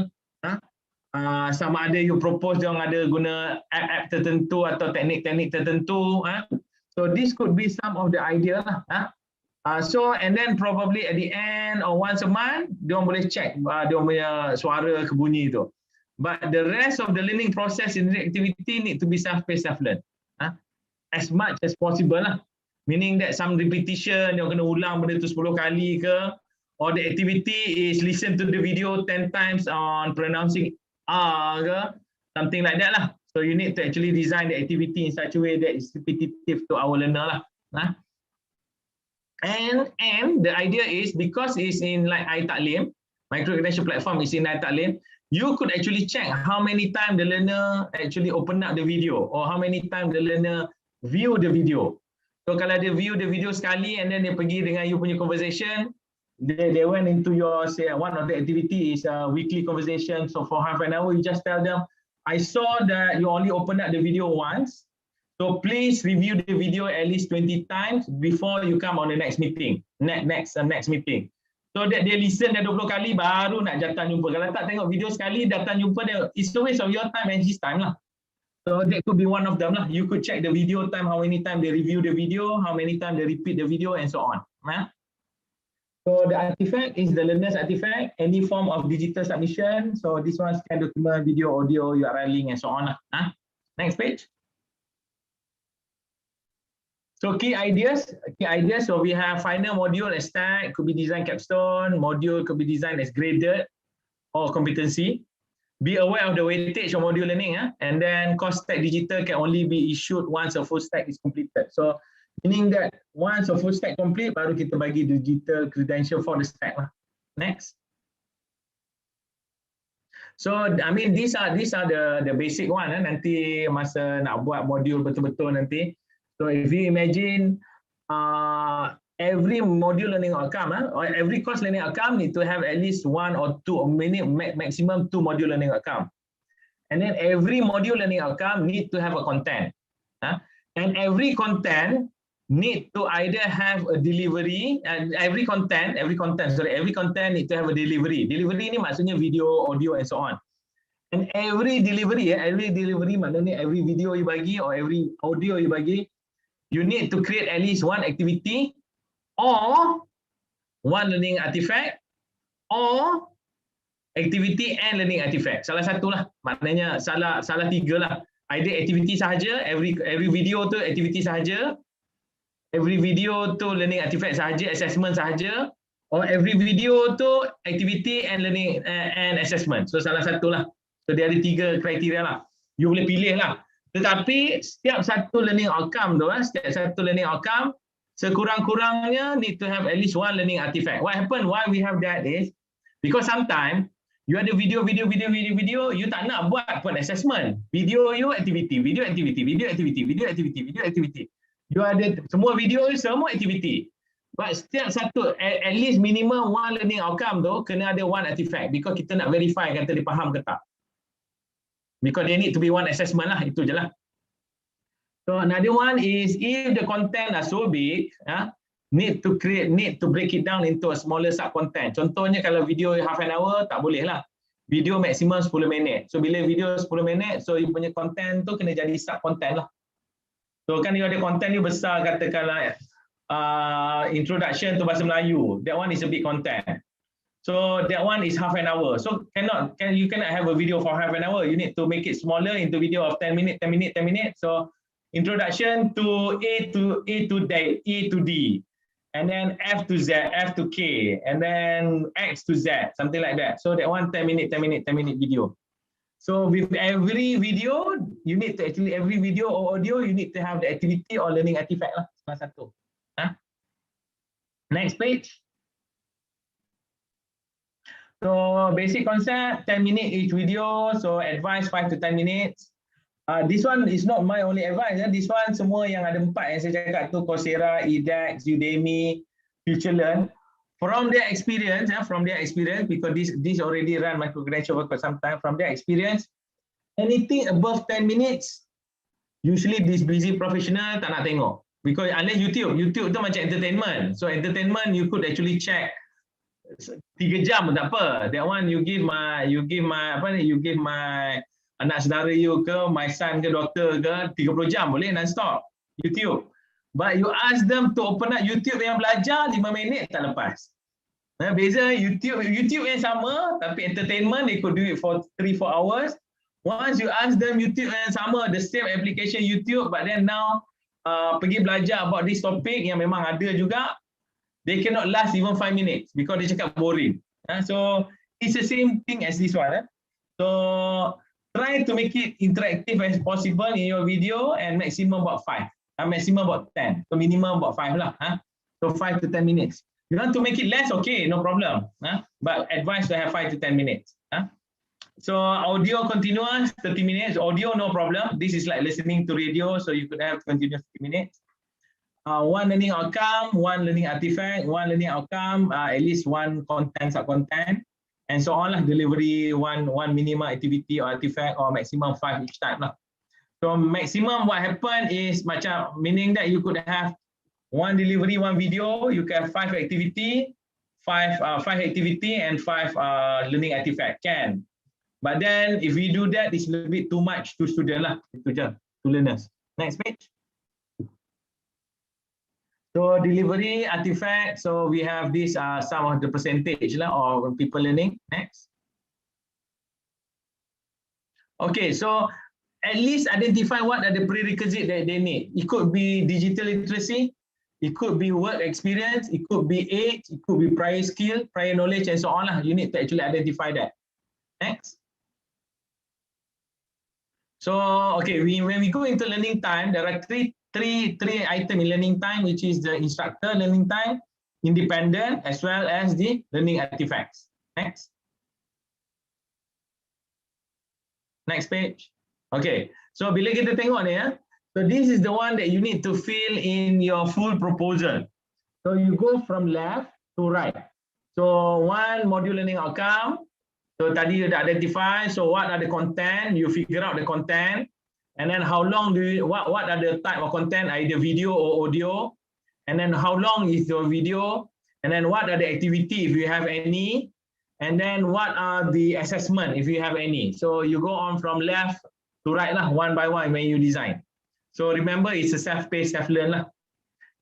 Sama ada you propose dia orang ada guna app tertentu atau teknik-teknik tertentu. So this could be some of the idea lah. So and then probably at the end or once a month dia orang boleh check dia orang punya suara kebunyi tu. But the rest of the learning process in the activity need to be self-paced, self-learn. As much as possible lah. Meaning that some repetition, yang kena ulang benda tu 10 kali ke, or the activity is listen to the video 10 times on pronouncing ke, something like that lah. So you need to actually design the activity in such a way that is repetitive to our learner lah. And the idea is because it's in like iTaklim, Micro-Credential platform is in iTaklim, you could actually check how many times the learner actually open up the video or how many times the learner view the video. So kalau dia view the video sekali and then dia pergi dengan you punya conversation, they went into your, say, one of the activity is a weekly conversation. So for half an hour, you just tell them, I saw that you only opened up the video once. So please review the video at least 20 times before you come on the next meeting. Next meeting. So that dia listen dah 20 kali baru nak datang jumpa. Kalau tak tengok video sekali, datang jumpa dia, it's a waste of your time and his time lah. So that could be one of them lah. You could check the video time, how many times they review the video, how many times they repeat the video and so on. So the artifact is the learner's artifact, any form of digital submission. So this one scan document, video, audio, URL link and so on. Next page. So key ideas. So we have final module as tag, could be designed capstone, module could be designed as graded or competency. Be aware of the weightage of module learning, and then course stack digital can only be issued once a full stack is completed. So meaning that once a full stack complete, baru kita bagi digital credential for the stack lah. Next. So I mean these are the basic one. Nanti masa nak buat module betul-betul nanti. So if you imagine every module learning outcome or every course learning outcome need to have at least 1 or 2 or maximum 2 module learning outcome. And then every module learning outcome need to have a content. And every content need to either have a delivery, and every content need to have a delivery. Delivery ni maksudnya video, audio and so on. And every delivery maknanya every video you bagi or every audio you bagi, you need to create at least one activity or one learning artifact or activity and learning artifact. Salah satu lah, maknanya salah 3 lah. Either activity sahaja, every video tu activity sahaja, every video tu learning artifact sahaja, assessment sahaja, or every video tu activity and learning and assessment. So salah satu lah. So dia ada 3 kriteria lah. You boleh pilih lah. Tetapi setiap satu learning outcome tu, sekurang-kurangnya need to have at least one learning artifact. What happened? Why we have that is because sometimes you ada video, you tak nak buat pun assessment. Video you activity. You ada semua video, semua activity. But setiap satu, at least minimum one learning outcome tu kena ada one artifact because kita nak verify kata dia faham ke tak. Because they need to be one assessment lah, itu je lah. So another one is if the content are so big, need to break it down into a smaller sub content. Contohnya kalau video half an hour tak boleh lah. Video maksimum 10 minit. So bila video 10 minit, so you punya content tu kena jadi sub content lah. So kan you ada content ni besar katakanlah introduction to bahasa Melayu. That one is a big content. So that one is half an hour. So you cannot have a video for half an hour. You need to make it smaller into video of 10 minutes. So introduction to A to D, and then F to Z, F to K, and then X to Z, something like that. So that one 10 minute video. So with every video, you need to actually every video or audio, you need to have the activity or learning artifact lah. Salah satu. Next page. So basic concept, 10 minutes each video. So advice 5 to 10 minutes. This one is not my only advice. This one semua yang ada 4 yang saya cakap tu, Coursera, edX, Udemy, FutureLearn. From their experience, because this already run MicroCredential for some time. From their experience, anything above 10 minutes, usually this busy professional tak nak tengok. Because unless YouTube tu macam entertainment. So entertainment you could actually check 3 jam pun tak apa. That one you give my anak saudara you ke, my son ke, daughter ke, 30 jam boleh non-stop YouTube. But you ask them to open up YouTube yang belajar 5 minit tak lepas. Beza YouTube yang sama tapi entertainment they could do it for 3-4 hours. Once you ask them YouTube yang sama, the same application YouTube, but then now pergi belajar about this topic yang memang ada juga, they cannot last even 5 minutes because they cakap boring. So it's the same thing as this one. So try to make it interactive as possible in your video and maximum about 5. Maximum about 10. So minimum about 5 lah. So 5 to 10 minutes. You want to make it less, okay, no problem. But advise to have 5 to 10 minutes. So audio continuous, 30 minutes. Audio, no problem. This is like listening to radio, so you could have continuous 30 minutes. One learning outcome, one learning artifact, one learning outcome, at least one content, sub-content, and so on lah. Delivery, one minimal activity or artifact, or maximum 5 each time lah. So maximum what happened is macam, meaning that you could have one delivery, one video, you can have 5 activity, five activity and 5 learning artifact, can. But then if we do that, it's a little bit too much to student lah, to learners. Next page. So delivery artifact, so we have this some of the percentage lah of people learning. Next. Okay, so at least identify what are the prerequisites that they need. It could be digital literacy, it could be work experience, it could be age, it could be prior skill, prior knowledge, and so on lah. You need to actually identify that. Next. So, okay, when we go into learning time, there are three items in learning time, which is the instructor learning time, independent, as well as the learning artifacts. Next. Next page. Okay, so bila kita tengok ni ya, so this is the one that you need to fill in your full proposal. So you go from left to right. So one module learning outcome. So tadi you dah identify, so what are the content, you figure out the content, and then how long do you, what are the type of content, either video or audio, and then how long is your video, and then what are the activity if you have any, and then what are the assessment if you have any. So you go on from left to right lah, one by one when you design. So remember, it's a self-paced, self-learn lah.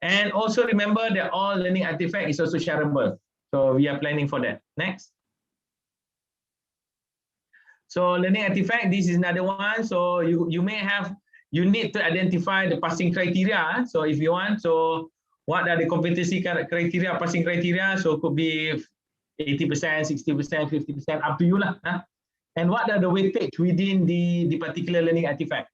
And also remember that all learning artifact is also shareable. So we are planning for that. Next. So learning artifact, this is another one. So you need to identify the passing criteria. So if you want, so what are the competency criteria, passing criteria? So it could be 80%, 60%, 50%, up to you lah. And what are the weightage within the particular learning artifact?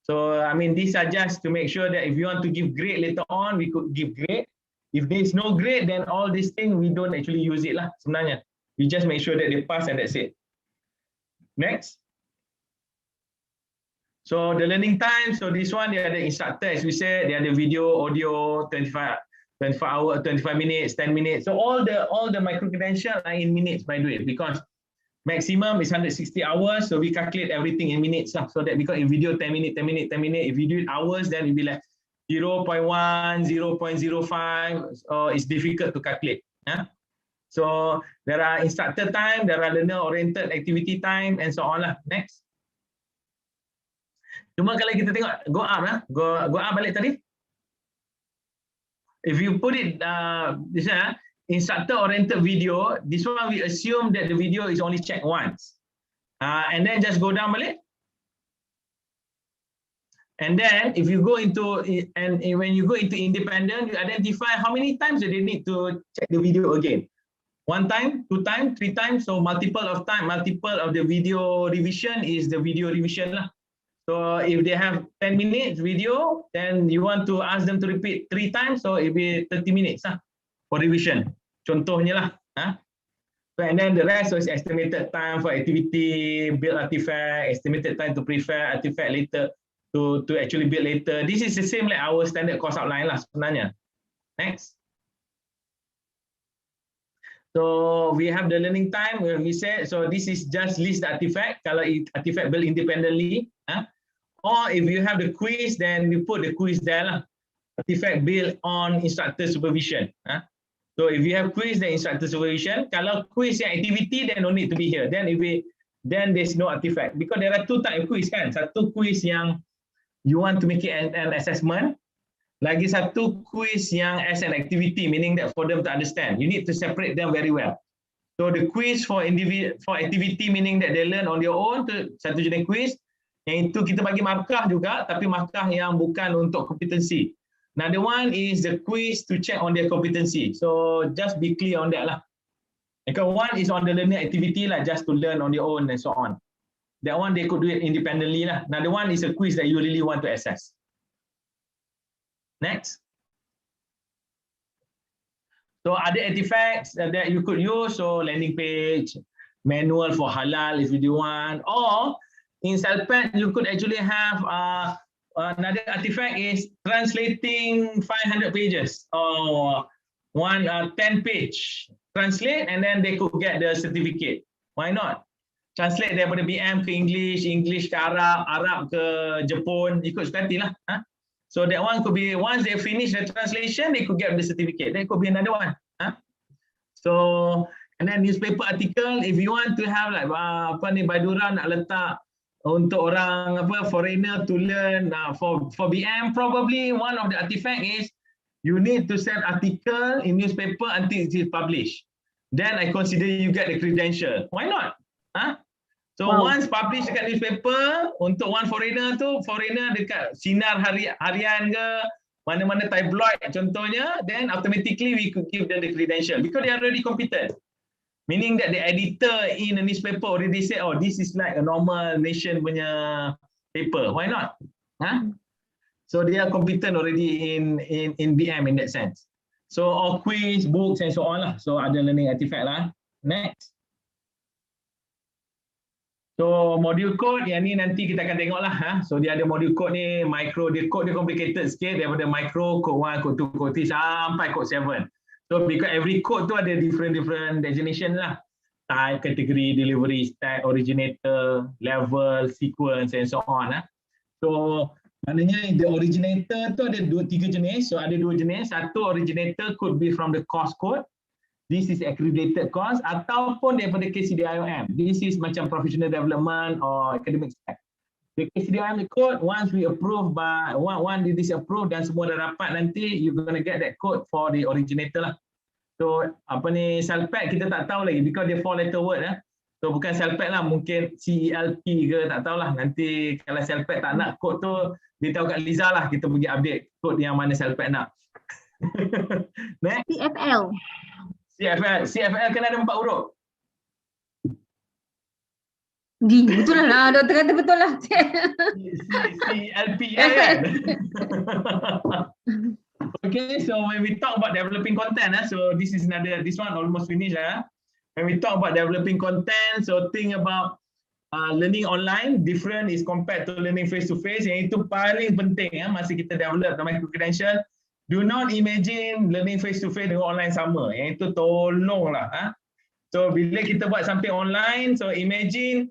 So I mean, these are just to make sure that if you want to give grade later on, we could give grade. If there is no grade, then all these things we don't actually use it lah. Sebenarnya, we just make sure that they pass and that's it. Next. So the learning time, so this one, they are the instructor, as we said, they are the video, audio, 25 minutes, 10 minutes. So all the micro-credential are in minutes, by the way, because maximum is 160 hours. So we calculate everything in minutes. So that because in video 10 minutes, 10 minutes, 10 minutes, if you do it hours, then it will be like 0.1, 0.05. So it's difficult to calculate. So there are instructor time, there are learner oriented activity time, and so on lah. Next. Cuma kalau kita tengok go up lah, go up balik tadi. If you put it this one, instructor oriented video, this one we assume that the video is only checked once, and then just go down balik. And then if you go into and when you go into independent, you identify how many times do they need to check the video again. 1 time, 2 times, 3 times, so multiple of the video revision is the video revision lah. So if they have 10 minutes video, then you want to ask them to repeat 3 times, so it will be 30 minutes lah for revision. Contohnya lah. So, and then the rest is estimated time for activity, build artifact, estimated time to prepare artifact later, to actually build later. This is the same like our standard course outline lah sebenarnya. Next. So we have the learning time, we said, so this is just list the artifact, kalau artifact built independently. Or if you have the quiz, then we put the quiz there lah. Artifact built on instructor supervision. So if you have quiz, then instructor supervision. Kalau quiz yang activity, then no need to be here. Then there's no artifact. Because there are 2 types of quiz kan. Satu quiz yang you want to make it an assessment. Lagi satu quiz yang as an activity, meaning that for them to understand. You need to separate them very well. So the quiz for activity, meaning that they learn on their own, tu satu jenis quiz. Yang itu kita bagi markah juga, tapi markah yang bukan untuk kompetensi. Another one is the quiz to check on their competency. So just be clear on that lah. Because one is on the learning activity lah, just to learn on their own and so on. That one they could do it independently lah. Another one is a quiz that you really want to assess. Next. So other artifacts that you could use, so landing page, manual for halal if you want, or in Celpad you could actually have another artifact is translating 500 pages or 10 page translate, and then they could get the certificate. Why not? translate daripada BM ke English, English ke Arab, Arab ke Jepun, ikut suka hati lah. So that one could be, once they finish the translation, they could get the certificate. That could be another one. So, and then newspaper article, if you want to have like Baidura nak letak untuk orang foreigner to learn for BM, probably one of the artifact is you need to send article in newspaper until it is published. Then I consider you get the credential. Why not? So once publish dekat newspaper, untuk one foreigner tu, foreigner dekat sinar harian ke, mana-mana tabloid contohnya, then automatically we could give them the credential because they are already competent. Meaning that the editor in a newspaper already said, oh, this is like a normal nation punya paper. Why not? So they are competent already in BM in that sense. So all quiz, books and so on lah. So ada learning artifact lah. Next. So module code yang ni nanti kita akan tengok lah. So dia ada module code ni, micro, dia code dia complicated sikit daripada micro, code 1, code 2, code 3 sampai code 7. So because every code tu ada different designation lah. Type, category, delivery, stack, originator, level, sequence and so on. So maknanya the originator tu ada 3 jenis. So ada 2 jenis. Satu originator could be from the course code. This is accredited course ataupun daripada KCDIOM. This is macam professional development or academic stack. The KCDIOM code, once we approve by one it is approved dan semua dah dapat nanti, you're gonna get that code for the originator lah. So Celpad kita tak tahu lagi because dia 4-letter word So bukan Celpad lah, mungkin CELP ke tak tahulah. Nanti kalau Celpad tak nak kod tu, dia tahu kat Liza lah, kita pergi update kod yang mana Celpad nak. Next. CFL kena ada 4 huruf.
Betul lah, doktor kata betul lah.
CLP kan. Okay, so when we talk about developing content, so this one almost finished. When we talk about developing content, so think about learning online, different is compared to learning face to face. Yang itu paling penting masa kita develop the micro-credential. Do not imagine learning face to face dengan online sama. Yang itu tolonglah. So bila kita buat something online, so imagine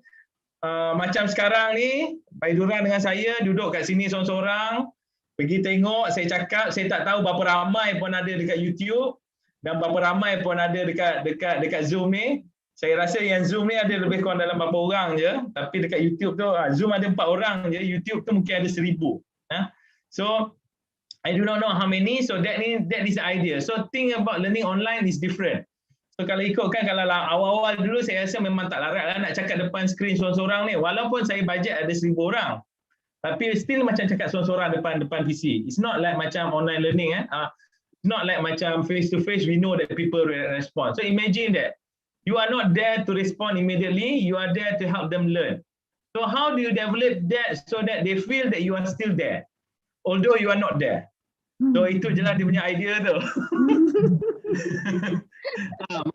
macam sekarang ni, Baidura dengan saya duduk kat sini seorang-seorang, pergi tengok, saya cakap, saya tak tahu berapa ramai pun ada dekat YouTube dan berapa ramai pun ada dekat Zoom ni. Saya rasa yang Zoom ni ada lebih kurang dalam berapa orang je, tapi dekat YouTube tu Zoom ada 4 orang je, YouTube tu mungkin ada 1000. So I do not know how many, so that is the idea. So think about learning online is different. So kalau ikutkan, kalau awal-awal dulu saya rasa memang tak larat lah nak cakap depan skrin seorang-seorang ni. Walaupun saya bajet ada 1000 orang. Tapi still macam cakap seorang-seorang depan PC. It's not like macam online learning. It's not like macam face to face, we know that people will respond. So imagine that. You are not there to respond immediately, you are there to help them learn. So how do you develop that so that they feel that you are still there? Although you are not there. So itu je lah dia punya idea tu.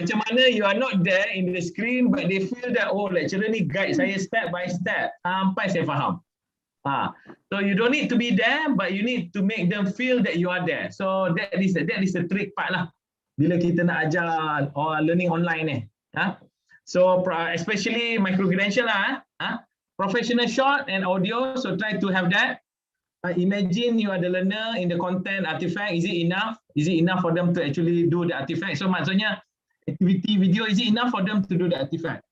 Macam mana you are not there in the screen but they feel that lecturer ni guide saya step by step sampai saya faham. So you don't need to be there but you need to make them feel that you are there. So that is the trick part lah bila kita nak ajar learning online ni. So especially micro-credential lah. Professional short and audio, so try to have that. Imagine you are the learner in the content artifact. Is it enough? Is it enough for them to actually do the artifact? So maksudnya activity video, is it enough for them to do the artifact?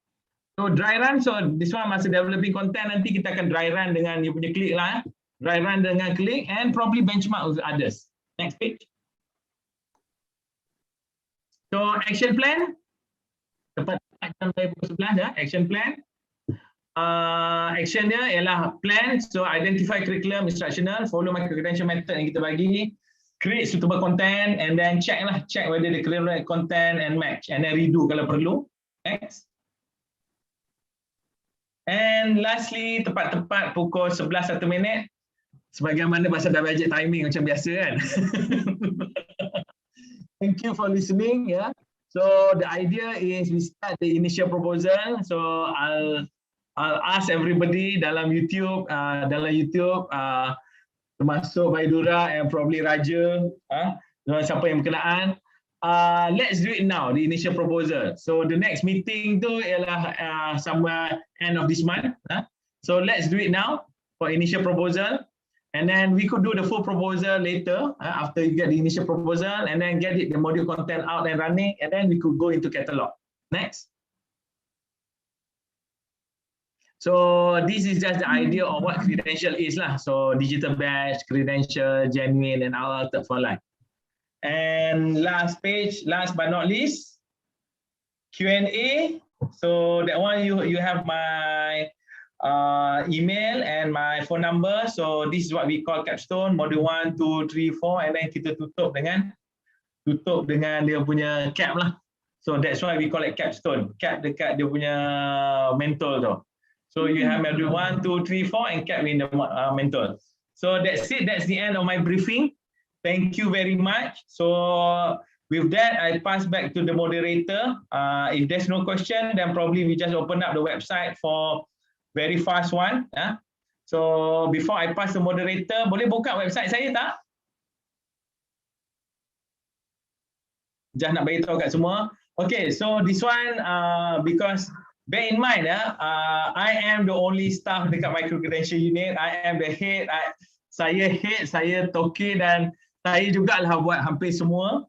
So dry run, so this one masa developing content nanti kita akan dry run dengan you punya klik lah. Dry run dengan klik and probably benchmark with others. Next page. So action plan. Tepat sampai pukul 11 action plan. Action dia ialah plan, so identify curriculum instructional, follow micro-credential method yang kita bagi, create suitable content and then check whether the curriculum content and match and then redo kalau perlu. Next. And lastly, tepat-tepat pukul 11:01 sebagaimana bahasa dah budget timing macam biasa kan. Thank you for listening. So the idea is we start the initial proposal. So I'll ask everybody dalam YouTube, termasuk Baidura and probably Raja, siapa yang berkenaan. let's do it now, the initial proposal. So the next meeting tu ialah somewhere end of this month. So let's do it now for initial proposal. And then we could do the full proposal later after you get the initial proposal, and then get the module content out and running, and then we could go into catalog. Next. So this is just the idea of what credential is lah. So digital badge, credential, genuine, and altered for life. And last page, last but not least, Q&A. So that one you have my email and my phone number. So this is what we call capstone, module 1, 2, 3, 4, and then kita tutup dengan dia punya cap lah. So that's why we call it capstone, cap dekat dia punya mental tu. So you have module 1, 2, 3, 4 and cap in the mental. So that's it, that's the end of my briefing. Thank you very much. So with that, I pass back to the moderator. If there's no question, then probably we just open up the website for very fast one. So before I pass the moderator, boleh buka website saya tak? Just nak bagi tahu kat semua. Okay, so this one because bear in mind, I am the only staff dekat Micro-Credential unit. I am the head. Saya toke dan saya jugalah buat hampir semua.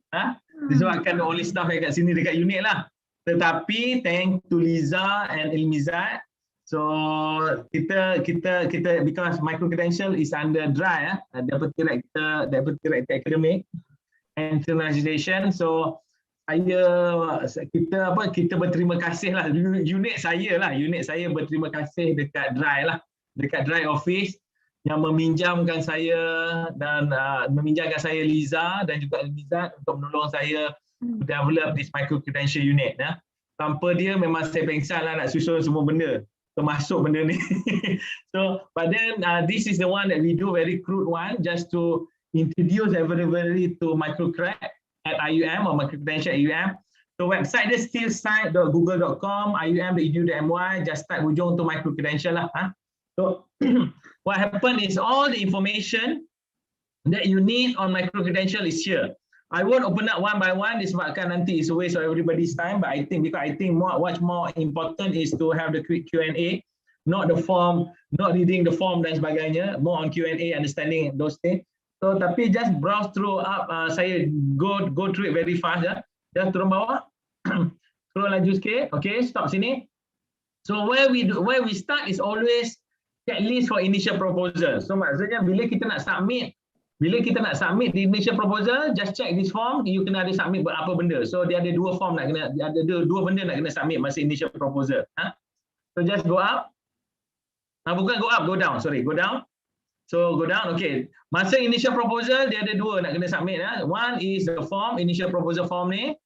Disebabkan the only staff dekat sini dekat unit lah. Tetapi thank to Liza and Ilmizat. So kita because Micro-Credential is under DRI, Deputy Rector Academic and Internationalisation. So kita berterima kasih lah, unit saya berterima kasih dekat DRI lah, dekat DRI office yang meminjamkan saya dan meminjamkan saya Liza dan juga Ilmizat untuk menolong saya develop this Micro-Credential unit. Tanpa dia memang saya pengsan lah nak susun semua benda, termasuk benda ni. So, but then this is the one that we do, very crude one, just to introduce everybody to MicroCred at IUM or MicroCredential at IUM. So website dia still site.google.com, ium.edu.my, just type hujung to MicroCredential lah. So what happened is all the information that you need on MicroCredential is here. I won't open up one by one disebabkan nanti is a waste of everybody's time, but I think much more important is to have the quick Q&A, not the form, not reading the form dan sebagainya, more on Q&A, understanding those things. So tapi just browse through up, saya go through it very fast ya. Just turun bawah, scroll laju sikit. Okay, stop sini. So where we start is always checklist for initial proposal. So maksudnya bila kita nak submit the initial proposal, just check this form, you kena ada submit buat apa benda. So dia ada dua form nak kena, ada dua benda nak kena submit masa initial proposal. So just go up. Bukan go up, go down. Sorry, go down. So go down, okay. Masa initial proposal dia ada dua nak kena submit. One is the form, initial proposal form ni.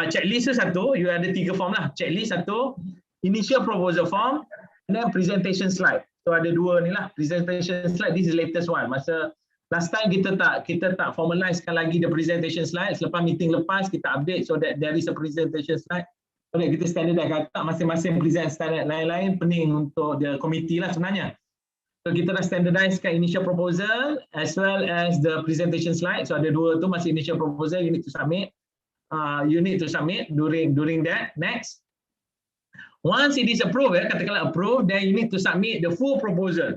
Checklist satu, you ada tiga form lah. Checklist satu, initial proposal form, and then presentation slide. So ada dua ni lah, presentation slide. This is the latest one. Masa last time kita tak formalizekan lagi the presentation slide. Selepas meeting lepas kita update so that there is a presentation slide. Okay, kita standardize, kata masing-masing present standard lain-lain pening untuk the committee lah sebenarnya. So kita dah standardizekan initial proposal as well as the presentation slide. So ada dua tu masih initial proposal, you need to submit. During that. Next. Once it is approved, katakanlah approved, then you need to submit the full proposal.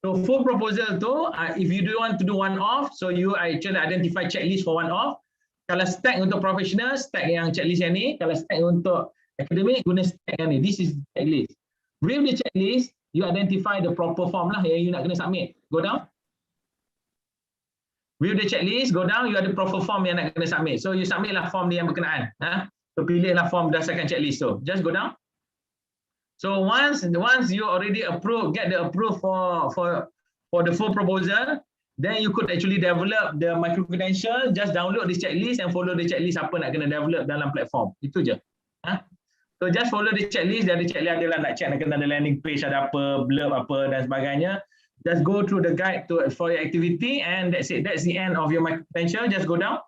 So full proposal tu, if you do want to do one off, so you actually identify checklist for one off. Kalau stack untuk professional, stack yang checklist yang ni. Kalau stack untuk academic, guna stack yang ni. This is checklist. With the checklist, you identify the proper form lah yang you nak kena submit. Go down. With the checklist, go down, you ada proper form yang nak kena submit. So you submit lah form ni yang berkenaan. So pilihlah form berdasarkan checklist tu. Just go down. So once you already approve, get the approve for the full proposal, then you could actually develop the Micro-Credential. Just download this checklist and follow the checklist apa nak kena develop dalam platform. Itu je. So just follow the checklist. Dari checklist adalah nak check nak kena ada landing page, ada apa, blurb apa dan sebagainya. Just go through the guide for your activity and that's it. That's the end of your Micro-Credential. Just go down.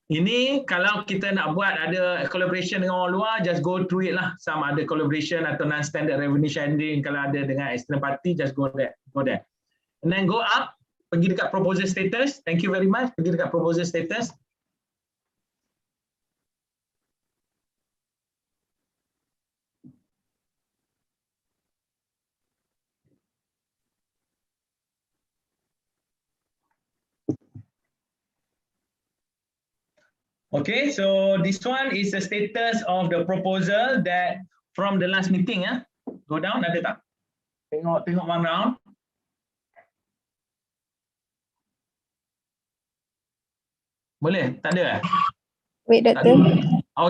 Ini kalau kita nak buat ada collaboration dengan orang luar, just go through it lah. Some ada collaboration atau non-standard revenue sharing kalau ada dengan external party, just go there. And then go up, pergi dekat proposal status. Thank you very much. Pergi dekat proposal status. Okay, so this one is the status of the proposal that from the last meeting. Go down, ada tak? Tengok one round. Boleh? Tak ada?
Wait,
Tak
Doktor.
ada.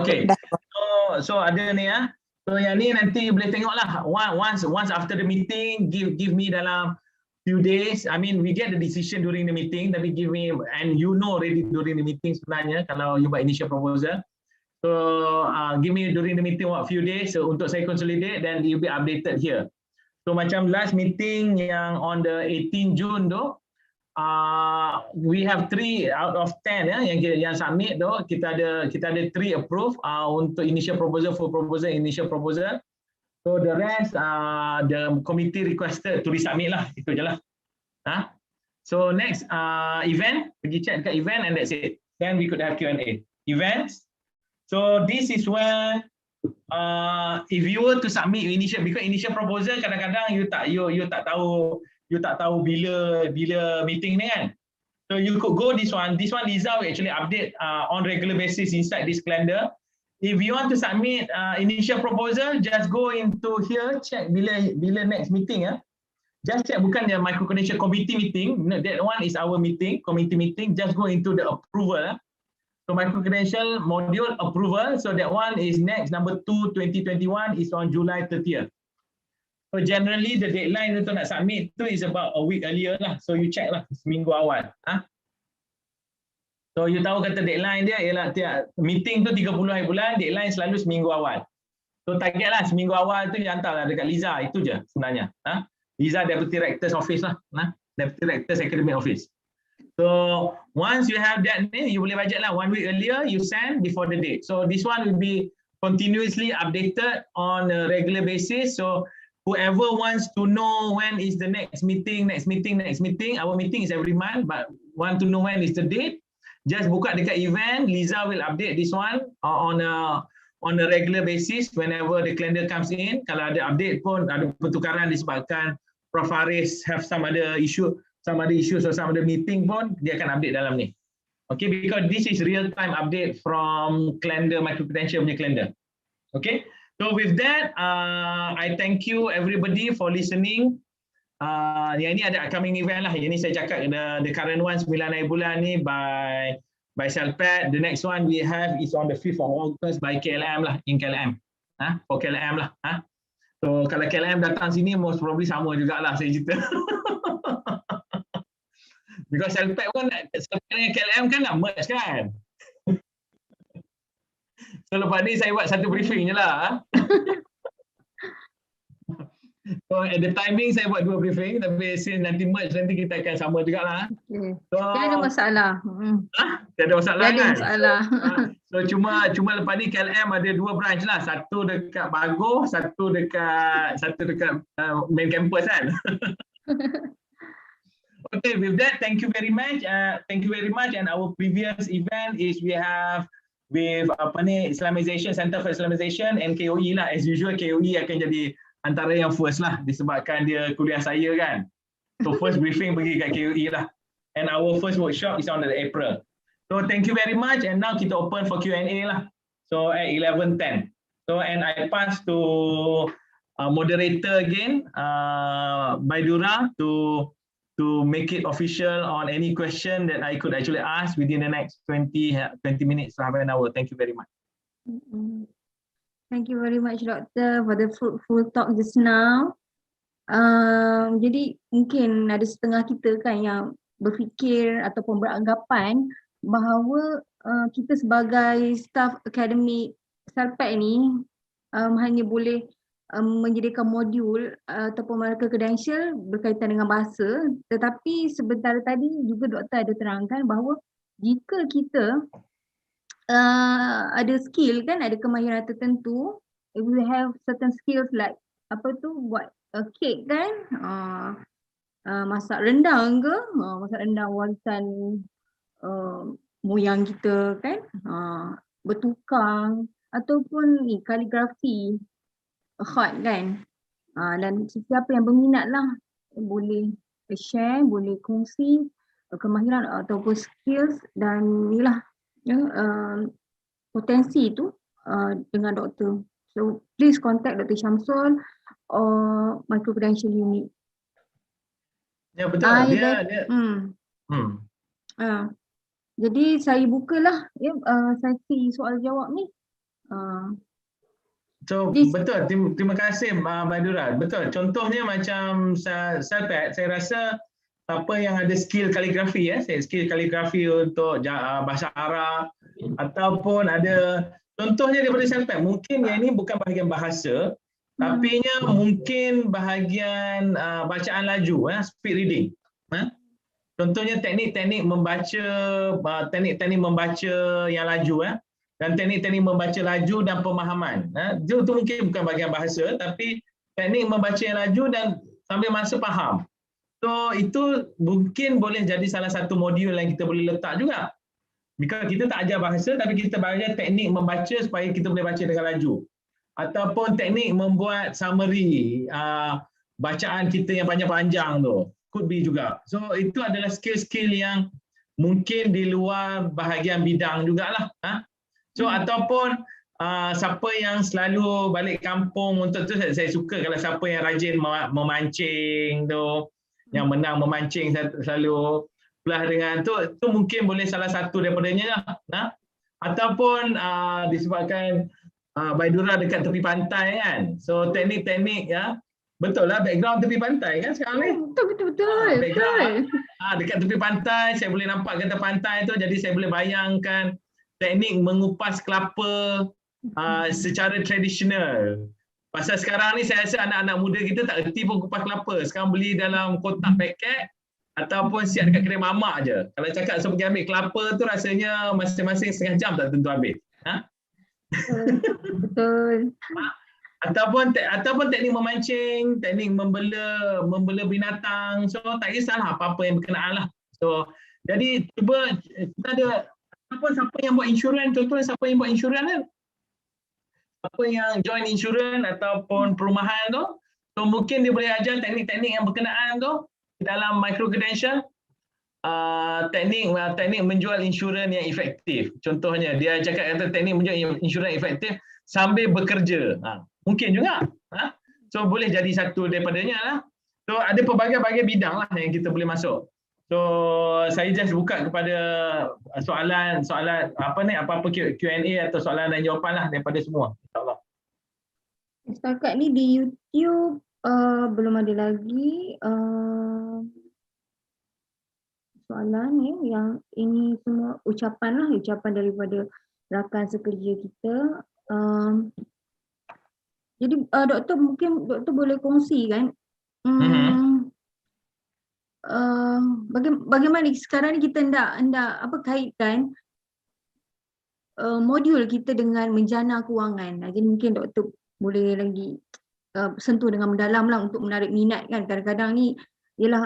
Okay.
Dah.
So ada ni ya. So yang ni nanti boleh tengok lah. Once after the meeting, give me dalam few days. I mean, we get the decision during the meeting, tapi give me, and you know already during the meeting sebenarnya kalau you buat initial proposal. So give me during the meeting what few days untuk saya consolidate, then you'll be updated here. So macam last meeting yang on the 18 June tu, we have 3 out of 10 yang submit tu, kita ada 3 approve untuk initial proposal, full proposal, initial proposal. So the rest the committee requested to resubmit lah, itu je lah. So next event, pergi check dekat event and that's it. Then we could have Q&A. Events. So this is where if you were to submit initial, because initial proposal kadang-kadang you tak tahu bila meeting ni kan. So you could go this one Liza will actually update on regular basis inside this calendar. If you want to submit initial proposal, just go into here, check bila next meeting. Just check, bukan the MicroCredential committee meeting, that one is our meeting, committee meeting. Just go into the approval. So MicroCredential module approval, so that one is next, number 2 2021 is on July 30th. So generally the deadline untuk nak submit tu is about a week earlier lah. So you check lah, seminggu awal. So you tahu kata deadline dia ialah meeting tu 30 hari bulan, deadline selalu seminggu awal. So target lah seminggu awal tu dia hantar lah dekat Liza, itu je sebenarnya. Liza Deputy Rector's Office lah. Deputy Rector's Academic Office. So once you have that ni, you boleh budget lah 1 week earlier, you send before the date. So this one will be continuously updated on a regular basis. So whoever wants to know when is the next meeting, our meeting is every month, but want to know when is the date, just buka dekat event, Liza will update this one on a regular basis whenever the calendar comes in. Kalau ada update pun, ada pertukaran disebabkan Prof Haris have some other issues or some other meeting pun, dia akan update dalam ni. Okay, because this is real time update from calendar, MicroCredential punya calendar. Okay, so with that, I thank you everybody for listening. Yang ini ada upcoming event lah. Yang ini saya cakap the current one 9 hari bulan ni by Celpad. The next one we have is on the 5th of August by KLM lah, in KLM. For KLM lah. So kalau KLM datang sini most probably sama jugalah saya cerita. Because Celpad pun dengan KLM kan nak merge kan. So lepas ni saya buat satu briefing je lah. So at the timing saya buat 2 briefing, tapi since nanti merge nanti kita akan sama jugalah. So
tak ada masalah.
Tak ada masalah kan?
Tak ada masalah.
So cuma lepas ni KLM ada 2 branch lah, satu dekat Bago, satu dekat main campus kan. Okay, with that, thank you very much. And our previous event is we have with Islamization, Center for Islamization and KOE lah. As usual, KOE akan jadi antara yang first lah disebabkan dia kuliah saya kan. So first briefing pergi kat KOE lah. And our first workshop is on the April. So thank you very much, and now kita open for Q&A lah. So at 11:10. So and I pass to moderator again, Baidura, to make it official on any question that I could actually ask within the next 20 minutes to half an hour. Thank you very much.
Thank you very much, Doctor, for the fruitful talk just now. Jadi mungkin ada setengah kita kan yang berfikir ataupun beranggapan bahawa kita sebagai staff akademik Celpad ni hanya boleh menyediakan modul ataupun MicroCredential berkaitan dengan bahasa, tetapi sebentar tadi juga doktor ada terangkan bahawa jika kita ada skill kan, ada kemahiran tertentu, we have certain skills like buat cake kan, masak rendang ke, masak rendang warisan moyang kita kan, bertukang ataupun kaligrafi hot kan, dan sesiapa yang berminat lah boleh share, boleh kongsi kemahiran ataupun skills, dan inilah potensi itu dengan doktor. So please contact Dr. Syamsul or Micro-Credential unit.
Ya betul.
Jadi saya bukalah sesi soal jawab ni.
So betul, terima kasih Baidura. Betul, contohnya macam Celpad, saya rasa siapa yang ada skill kaligrafi skill kaligrafi untuk bahasa Arab ataupun ada contohnya daripada Celpad, mungkin yang ini bukan bahagian bahasa tapi mungkin bahagian bacaan laju, speed reading. Contohnya teknik-teknik membaca yang laju dan teknik-teknik membaca laju dan pemahaman. Itu mungkin bukan bahagian bahasa tapi teknik membaca yang laju dan sambil masa faham. So itu mungkin boleh jadi salah satu modul yang kita boleh letak juga. Jika kita tak ajar bahasa tapi kita belajar teknik membaca supaya kita boleh baca dengan laju. Ataupun teknik membuat summary bacaan kita yang panjang-panjang tu. Could be juga. So itu adalah skill-skill yang mungkin di luar bahagian bidang jugalah. So ataupun siapa yang selalu balik kampung untuk tu, saya suka kalau siapa yang rajin memancing tu, yang menang memancing selalu belah dengan tu mungkin boleh salah satu daripadanya lah. Ataupun disebabkan Baidura dekat tepi pantai kan. So teknik-teknik betul lah background tepi pantai kan sekarang ni.
Betul.
Background dekat tepi pantai saya boleh nampak kata pantai tu, jadi saya boleh bayangkan teknik mengupas kelapa secara tradisional. Pasal sekarang ni saya rasa anak-anak muda kita tak erti pun kupas kelapa. Sekarang beli dalam kotak paket ataupun siap dekat kedai mamak je. Kalau cakap saya pergi ambil kelapa tu rasanya masing-masing setengah jam tak tentu habis.
Betul.
Ataupun teknik memancing, teknik membela binatang. So tak kisahlah apa-apa yang berkenaan lah. So jadi cuba kita ada siapa yang buat insurans, contohnya siapa yang buat insurans kan? Siapa yang join insurans ataupun perumahan tu, so mungkin dia boleh ajar teknik-teknik yang berkenaan tu dalam micro-credential. Teknik menjual insurans yang efektif. Contohnya dia cakap kata teknik menjual insurans efektif sambil bekerja. Mungkin juga. So boleh jadi satu daripadanya lah. So ada pelbagai-bagai bidang lah yang kita boleh masuk. So saya just buka kepada soalan apa-apa Q&A atau soalan dan jawapan lah daripada semua. InsyaAllah.
Setakat ni di YouTube belum ada lagi soalan yang ini semua ucapan daripada rakan sekerja kita. Jadi doktor mungkin doktor boleh kongsikan bagaimana sekarang ni kita hendak kaitkan modul kita dengan menjana kewangan. Jadi mungkin doktor boleh lagi sentuh dengan mendalam lah untuk menarik minat kan. Kadang-kadang ni ialah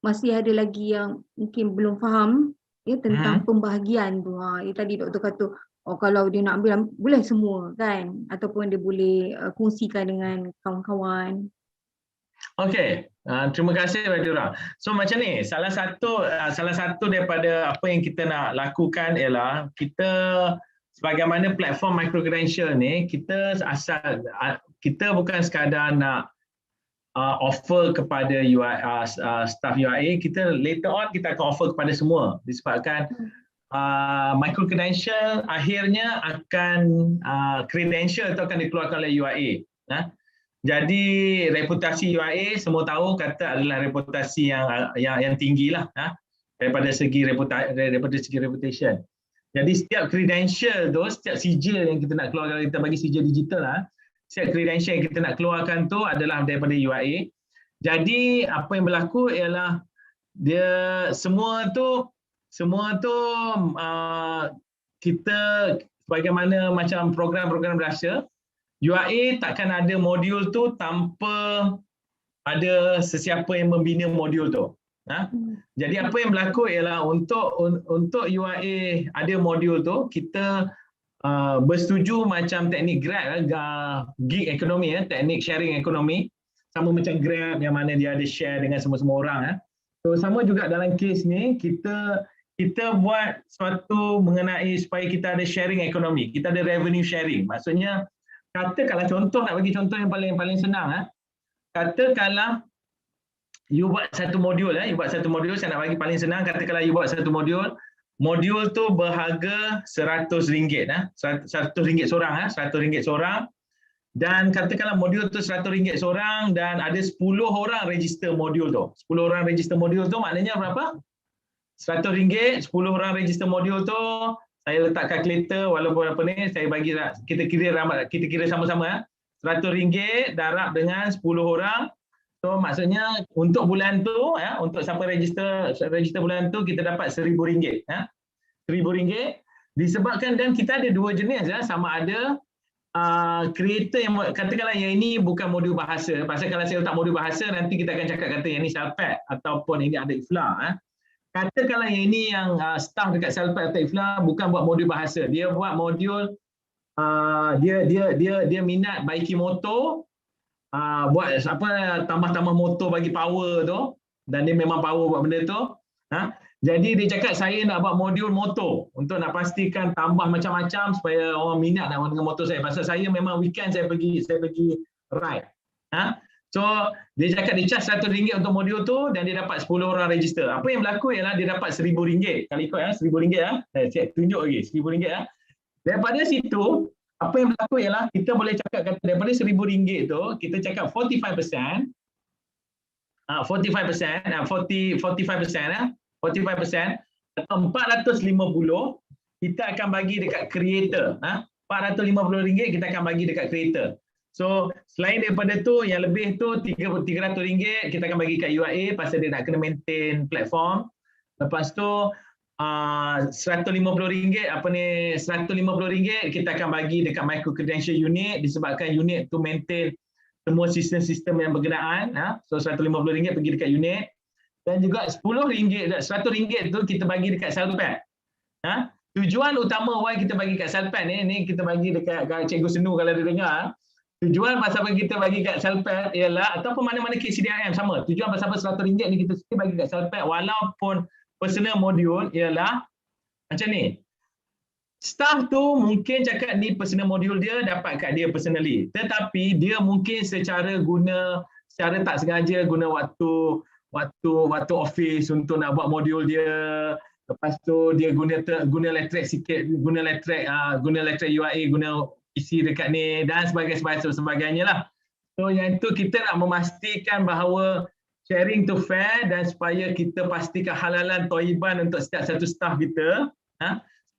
masih ada lagi yang mungkin belum faham tentang pembahagian tu. Tadi doktor kata kalau dia nak ambil boleh semua kan, ataupun dia boleh kongsikan dengan kawan-kawan.
Okey, terima kasih Baidura. So macam ni, salah satu daripada apa yang kita nak lakukan ialah kita sebagaimana platform micro-credential ni, kita bukan sekadar nak offer kepada staff UIA, kita later on kita akan offer kepada semua disebabkan micro-credential akhirnya akan credential itu akan dikeluarkan oleh UIA. Jadi reputasi UIA semua tahu kata adalah reputasi yang tinggi lah daripada segi reputation. Jadi setiap credential tu, setiap sijil yang kita nak keluarkan, kita bagi sijil digital lah, setiap credential yang kita nak keluarkan tu adalah daripada UIA. Jadi apa yang berlaku ialah dia semua tu kita bagaimana macam program-program bahasa, UIA takkan ada modul tu tanpa ada sesiapa yang membina modul tu. Jadi apa yang berlaku ialah untuk UIA ada modul tu, kita bersetuju macam teknik gig ekonomi, teknik sharing ekonomi, sama macam Grab yang mana dia ada share dengan semua-semua orang. So sama juga dalam kes ni, kita kita buat suatu mengenai supaya kita ada sharing ekonomi, kita ada revenue sharing. Maksudnya katakanlah contoh, nak bagi contoh yang paling senang, katakanlah you buat satu modul, you buat satu modul, saya nak bagi paling senang, katakanlah you buat satu modul tu berharga RM100, RM100 seorang, RM100 seorang, dan katakanlah modul tu RM100 seorang dan ada 10 orang register modul tu. 10 orang register modul tu maknanya berapa? RM100, 10 orang register modul tu, saya letak kalkulator walaupun apa ni, saya bagi kita kira sama-sama, RM100 darab dengan 10 orang. So maksudnya untuk bulan tu, untuk sampai register bulan tu kita dapat RM1,000, RM1,000 disebabkan, dan kita ada dua jenis, sama ada creator yang katakanlah yang ini bukan modul bahasa. Pasal kalau saya letak modul bahasa nanti kita akan cakap kata yang ini Celpad ataupun ini ada iflah. Katakanlah yang ini yang staff dekat Celpad atau iflah bukan buat modul bahasa, dia buat modul dia minat baiki motor, buat apa tambah motor bagi power tu, dan dia memang power buat benda tu. Jadi dia cakap saya nak buat modul motor untuk nak pastikan tambah macam-macam supaya orang minat nak dengan motor saya. Pasal saya memang weekend saya pergi ride. So dia cakap dia charge RM100 untuk modul tu dan dia dapat 10 orang register. Apa yang berlaku ialah dia dapat RM1,000. Kalau ikut RM1,000 saya tunjuk lagi RM1,000. Daripada situ apa yang berlaku ialah kita boleh cakap kata daripada RM1,000 tu kita cakap 45%. 45% atau 450 kita akan bagi dekat creator. RM450 kita akan bagi dekat creator. So selain daripada tu yang lebih tu RM300 kita akan bagi kat UIA pasal dia nak kena maintain platform. Lepas tu RM150 RM150 kita akan bagi dekat Micro-Credential unit disebabkan unit tu maintain semua sistem-sistem yang berkenaan. So RM150 pergi dekat unit. Dan juga RM100 tu kita bagi dekat Celpad. Tujuan utama why kita bagi kat Celpad ni kita bagi dekat Cikgu Senu kalau dia dengar. Tujuan pasal kita bagi kat Celpad ialah ataupun mana-mana KCDIM sama. Tujuan pasal RM100 ni kita mesti bagi kat Celpad walaupun personal modul ialah macam ni. Staff tu mungkin cakap ni personal modul dia dapat kat dia personally. Tetapi dia mungkin secara tak sengaja guna waktu office untuk nak buat modul dia. Lepas tu dia guna elektrik sikit, guna elektrik UIA, guna isi dekat ni dan sebagainya lah. So yang itu kita nak memastikan bahawa sharing tu fair dan supaya kita pastikan halalan thayyiban untuk setiap satu staff kita,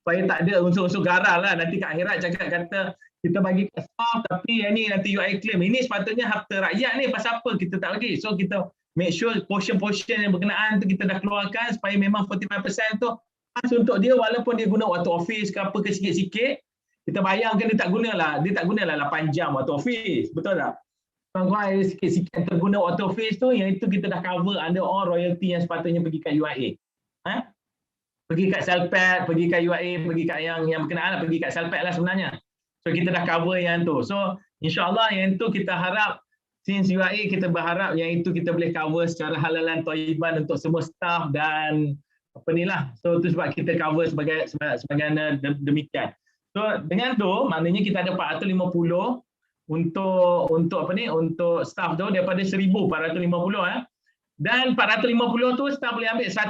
supaya tak ada unsur-unsur garal lah nanti kat akhirat cakap kata kita bagi kat staff tapi yang ni nanti UI claim ini sepatutnya harta rakyat ni pasal apa kita tak bagi. So kita make sure portion-portion yang berkenaan tu kita dah keluarkan supaya memang 45% tu pas untuk dia walaupun dia guna waktu office ke apa ke sikit-sikit. Kita bayangkan dia tak gunalah 8 jam waktu office, betul tak? Kalau ada sikit-sikit terguna waktu office tu, yang itu kita dah cover under all royalty yang sepatutnya pergi kat UIA. Pergi kat Celpad, pergi kat UIA, pergi kat yang berkenaan lah, pergi kat Celpad lah sebenarnya. So kita dah cover yang tu. So insyaAllah yang tu kita harap, since UIA kita berharap yang itu kita boleh cover secara halalan thayyiban untuk semua staff dan apa ni lah. So tu sebab kita cover sebagaimana demikian. So dengan tu maknanya kita ada 450 untuk apa ni, untuk staff tu daripada 1,450 dan 450 tu staff boleh ambil 100%.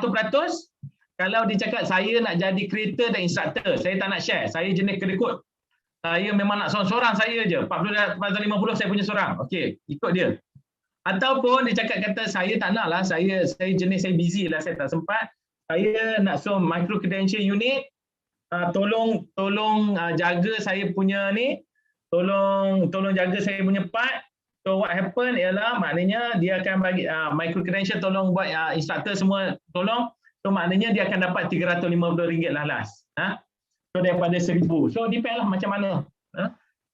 Kalau dia cakap saya nak jadi creator dan instructor, saya tak nak share, saya jenis kedekut, saya memang nak seorang-seorang saya je, 450 saya punya seorang, okey, ikut dia. Ataupun dia cakap kata saya tak nak lah, saya jenis saya busy lah, saya tak sempat, saya nak Micro-Credential unit, tolong jaga saya punya ni, tolong jaga saya punya part. So what happen ialah maknanya dia akan bagi Micro-Credential tolong buat instructor semua tolong. So maknanya dia akan dapat RM350 lah last. So daripada 1,000. So depend lah macam mana.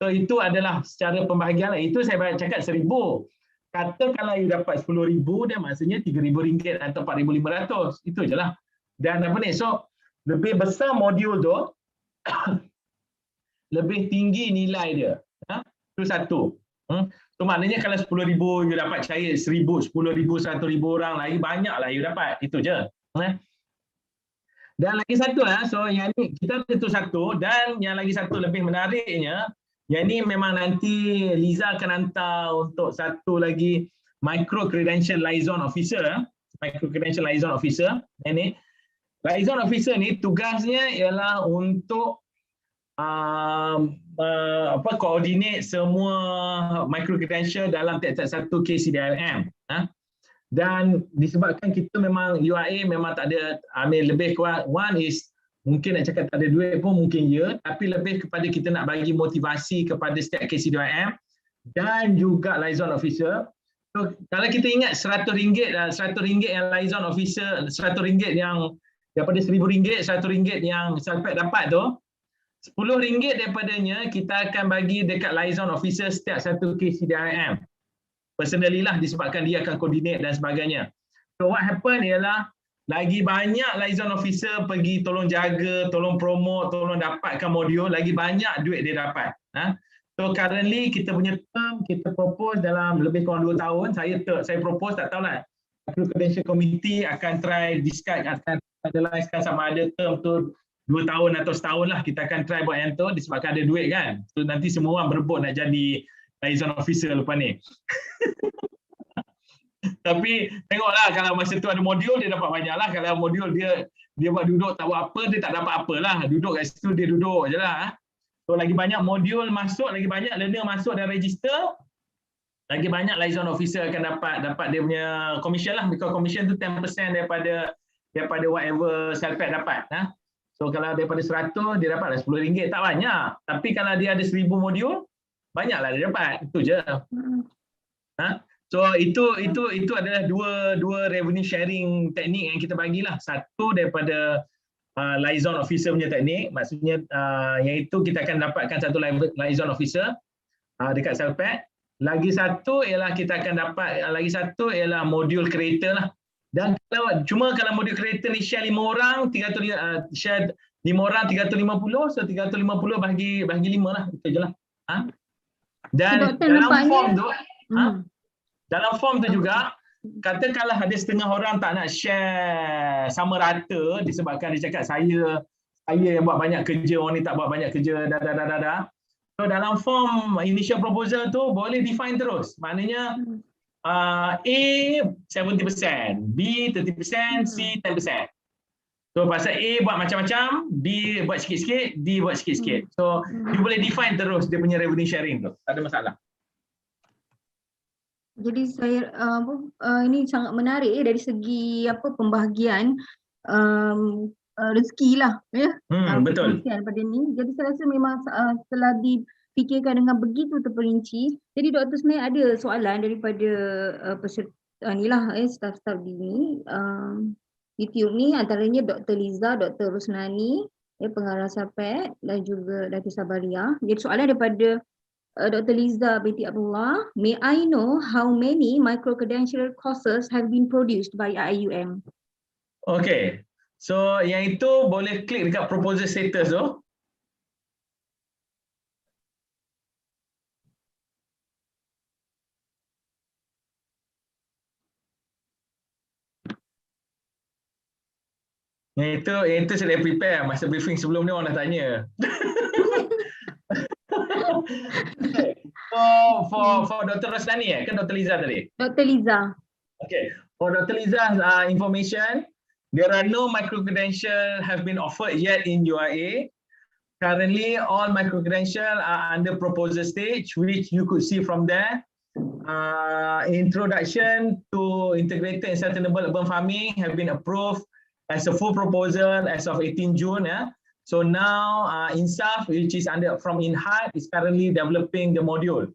So itu adalah secara pembahagian lah. Itu saya cakap 1,000. Kata kalau you dapat 10,000 dan maksudnya RM3,000 atau RM4,500. Itu je lah. Dan apa ni, so lebih besar modul tu, lebih tinggi nilai dia. Itu satu. So maknanya kalau 10,000 you dapat cair 1,000, 10,000, 100,000 orang lagi banyak lah you dapat. Itu je. Dan lagi satu so yang ni kita itu satu, dan yang lagi satu lebih menariknya, yang ni memang nanti Liza akan hantar untuk satu lagi Micro-Credential Liaison Officer, Micro-Credential Liaison Officer. Ini Liaison Officer ni tugasnya ialah untuk coordinate semua Micro-Credential dalam tiap-tiap satu KCDRM. Dan disebabkan kita memang UIA memang tak ada, lebih kuat, one is mungkin nak cakap tak ada duit pun mungkin ya, tapi lebih kepada kita nak bagi motivasi kepada setiap KCDRM dan juga liaison officer. So, kalau kita ingat RM100 yang liaison officer, RM100 yang daripada RM1,000, RM100 yang Celpad dapat tu, RM10 daripadanya kita akan bagi dekat liaison officer setiap satu KCDRM. Personally lah, disebabkan dia akan coordinate dan sebagainya. So what happen ialah lagi banyak liaison officer pergi tolong jaga, tolong promote, tolong dapatkan modul, lagi banyak duit dia dapat. So currently kita punya term, kita propose dalam lebih kurang 2 tahun. Saya propose, tak tahulah Micro-Credential Committee akan try discuss, akan finalisekan sama ada term tu 2 tahun atau setahun lah. Kita akan try buat yang tu disebabkan ada duit kan. So nanti semua orang berebut nak jadi liaison officer lepas ni. Tapi tengoklah, kalau masa tu ada modul dia dapat banyak lah. Kalau modul dia buat duduk tak buat apa, dia tak dapat apalah. Duduk kat situ dia duduk je lah. So lagi banyak modul masuk, lagi banyak learner masuk dan register, lagi banyak liaison officer akan dapat dia punya commission lah. Because commission tu 10% daripada whatever Celpad dapat. So kalau daripada 100 dia dapat RM10, tak banyak. Tapi kalau dia ada 1000 modul, banyaklah dia dapat. Itu je. So itu adalah dua revenue sharing teknik yang kita bagilah. Satu daripada liaison officer punya teknik, maksudnya iaitu kita akan dapatkan satu liaison officer dekat Celpad. Lagi satu ialah kita akan dapat modul creator lah. Dan kalau modul creator ni share 5 orang, share 5 orang 350, so 350 bagi 5 lah. Itu je lah. Dan dalam form tu juga, katakanlah ada setengah orang tak nak share sama rata disebabkan dia cakap saya yang buat banyak kerja, orang ni tak buat banyak kerja, So dalam form initial proposal tu boleh define terus. Maknanya A 70%, B 30%, C 10%. So pasal A buat macam-macam, B buat sikit-sikit, D buat sikit-sikit. So you boleh define terus dia punya revenue sharing tu. Tak ada masalah.
Jadi saya ini sangat menarik dari segi pembahagian rezeki lah ya.
Betul.
Pada ni. Jadi saya rasa memang telah dipikirkan dengan begitu terperinci. Jadi Dr. sebenarnya ada soalan daripada peserta staf-staf di YouTube ni, antaranya Dr. Liza, Dr. Rusnani, pengarah Celpad, dan juga Dr. Sabaria. Jadi soalan daripada Dr. Liza binti Abdullah, may I know how many micro-credential courses have been produced by IUM?
Okay, so yang itu boleh klik dekat proposal status tu. Yang itu saya dah prepare masa briefing sebelum ni, orang dah tanya. Okay. So for Dr. Rosdani kan Dr. Liza tadi? Dr. Liza. Okay. For Dr. Liza's information, there are no micro-credential have been offered yet in UIA. Currently, all micro-credential are under proposal stage, which you could see from there. Introduction to integrated and sustainable urban farming have been approved as a full proposal as of 18 June. So now INSAF, which is from INHAT, is currently developing the module.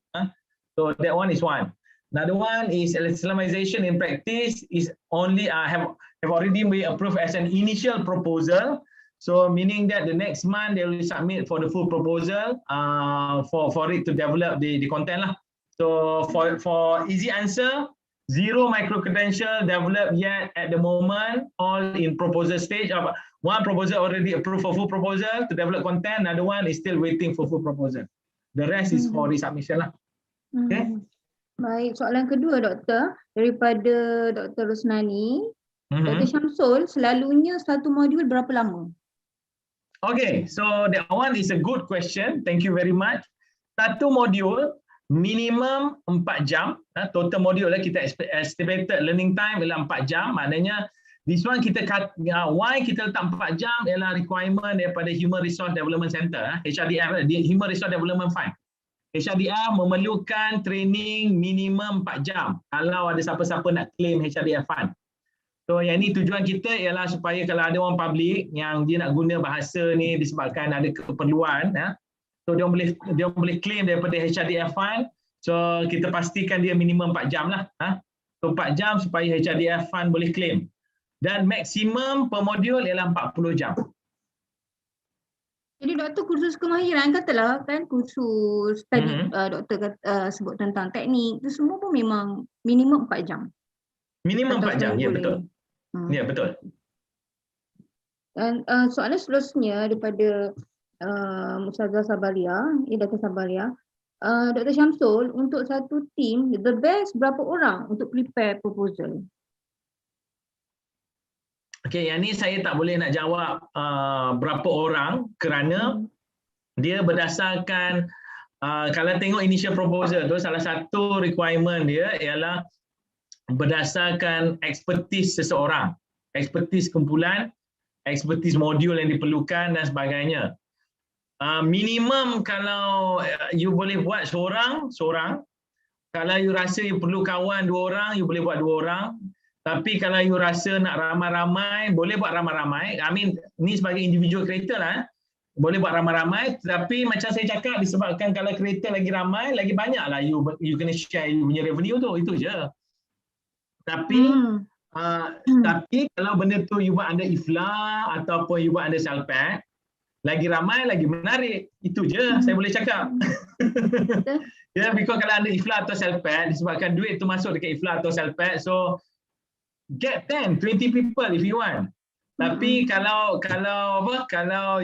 So that one is one. Another one is Islamization in practice is only have already been approved as an initial proposal. So meaning that the next month they will submit for the full proposal for it to develop the content lah. So for easy answer, 0 micro-credential developed yet at the moment, all in proposal stage. One proposal already approved for full proposal to develop content, another one is still waiting for full proposal. The rest is for resubmission lah. Okay.
Baik, soalan kedua Doktor daripada Dr. Rusnani. Dr. Syamsul, selalunya satu modul berapa lama?
Okay, so that one is a good question. Thank you very much. Satu modul minimum 4 jam. Total modul kita estimated learning time ialah 4 jam. Maknanya this one kita why kita letak 4 jam ialah requirement daripada Human Resource Development Center, HRDF, Human Resource Development Fund. HRDF memerlukan training minimum 4 jam kalau ada siapa-siapa nak claim HRDF Fund. So yang ni tujuan kita ialah supaya kalau ada orang public yang dia nak guna bahasa ni disebabkan ada keperluan, so dia boleh claim daripada HRDF Fund. So kita pastikan dia minimum 4 jam lah. So 4 jam supaya HRDF Fund boleh claim. Dan maksimum per modul ialah 40 jam.
Jadi doktor kursus kemahiran katalah kan kursus tadi doktor sebut tentang teknik itu semua pun memang minimum 4 jam.
Minimum 4 jam, ya betul. Ya betul.
Dan soalan seterusnya daripada Ustazah Sabaria, Dr. Sabaria, Dr. Syamsul, untuk satu team the best berapa orang untuk prepare proposal?
Okey, yang ni saya tak boleh nak jawab berapa orang kerana dia berdasarkan kalau tengok initial proposal tu salah satu requirement dia ialah berdasarkan expertise seseorang, expertise kumpulan, expertise modul yang diperlukan dan sebagainya. Minimum kalau you boleh buat seorang. Kalau you rasa you perlu kawan 2 orang, you boleh buat 2 orang. Tapi kalau you rasa nak ramai-ramai, boleh buat ramai-ramai. I mean, ni sebagai individual creator lah. Boleh buat ramai-ramai, tapi macam saya cakap disebabkan kalau creator lagi ramai, lagi banyak lah you kena share you punya revenue tu, itu je. Tapi tapi kalau benda tu you buat under IFLA ataupun you buat under Celpad, lagi ramai lagi menarik. Itu je saya boleh cakap. Ya, because kalau under IFLA atau Celpad disebabkan duit tu masuk dekat IFLA atau Celpad, so get 10, 20 people if you want. Tapi kalau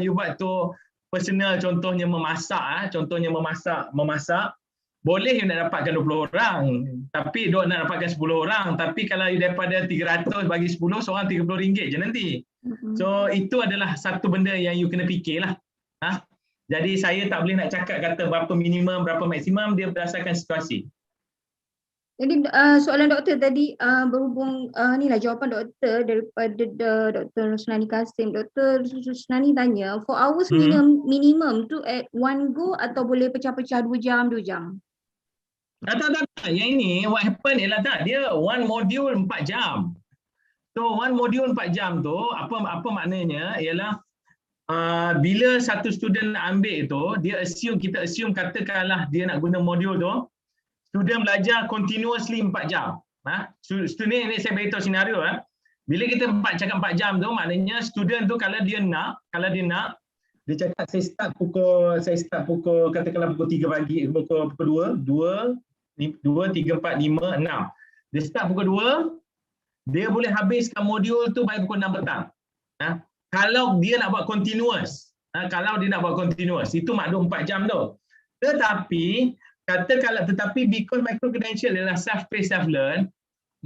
you buat tu personal, contohnya memasak, boleh you nak dapatkan 20 orang, tapi dok nak dapatkan 10 orang. Tapi kalau you daripada 300 bagi 10, seorang RM30 je nanti. So itu adalah satu benda yang you kena fikirlah. Jadi saya tak boleh nak cakap kata berapa minimum, berapa maksimum, dia berdasarkan situasi.
Jadi soalan doktor tadi berhubung ni lah jawapan doktor daripada Dr. Rusnani Kasim. Dr. Rusnani tanya, 4 hours minimum tu at one go atau boleh pecah-pecah 2 jam, 2 jam?
Tak. Yang ini what happen ialah dia one module 4 jam. So one module 4 jam tu apa maknanya ialah bila satu student nak ambil tu, kita assume katakanlah dia nak guna modul tu, student belajar continuously 4 jam. Student ni saya beritahu senario. Bila kita cakap 4 jam tu, maknanya student tu kalau dia nak, dia cakap saya start pukul katakanlah pukul 3 pagi, pukul 2, 3, 4, 5, 6. Dia start pukul 2, dia boleh habiskan modul tu by pukul 6 petang. Kalau dia nak buat continuous. Itu maklum 4 jam tu. Tetapi because micro-credential adalah self-paced, self-learn,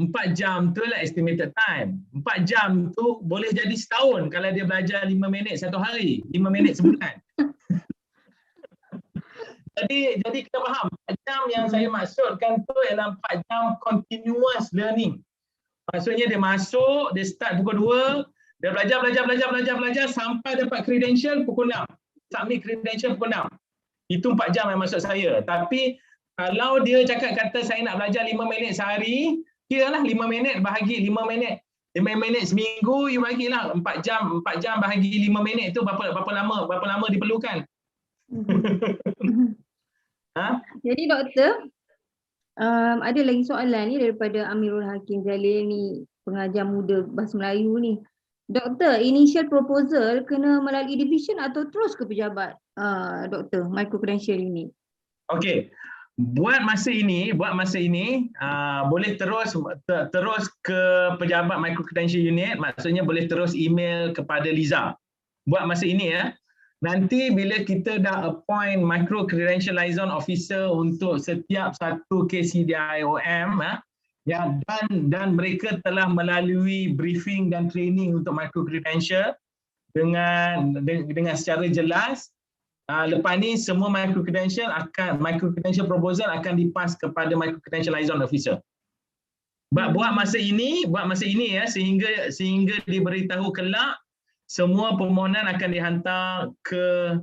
4 jam tu lah estimated time. 4 jam tu boleh jadi setahun kalau dia belajar 5 minit satu hari, 5 minit sebulan. Jadi kita faham, 4 jam yang saya maksudkan tu ialah 4 jam continuous learning. Maksudnya dia masuk, dia start pukul 2, dia belajar sampai dapat credential pukul 6. Submit credential pukul 6. Itu 4 jam yang maksud saya. Tapi kalau dia cakap kata saya nak belajar 5 minit sehari, kiralah 5 minit bahagi 5 minit. 5 minit seminggu, you bagilah 4 jam bahagi 5 minit tu berapa lama diperlukan.
Jadi doktor, ada lagi soalan ni daripada Amirul Hakim Jalil ni, pengajar muda bahasa Melayu ni. Doktor, initial proposal kena melalui division atau terus ke pejabat doktor micro-credential unit? Okey.
Buat masa ini boleh terus ke pejabat micro-credential unit, maksudnya boleh terus email kepada Liza. Buat masa ini ya. Nanti bila kita dah appoint micro-credential liaison officer untuk setiap satu KCDIOM ya, dan mereka telah melalui briefing dan training untuk micro-credential dengan secara jelas. Lepas ni semua micro-credential proposal akan dipas kepada micro-credential liaison officer. Buat masa ini ya, sehingga diberitahu kelak semua permohonan akan dihantar ke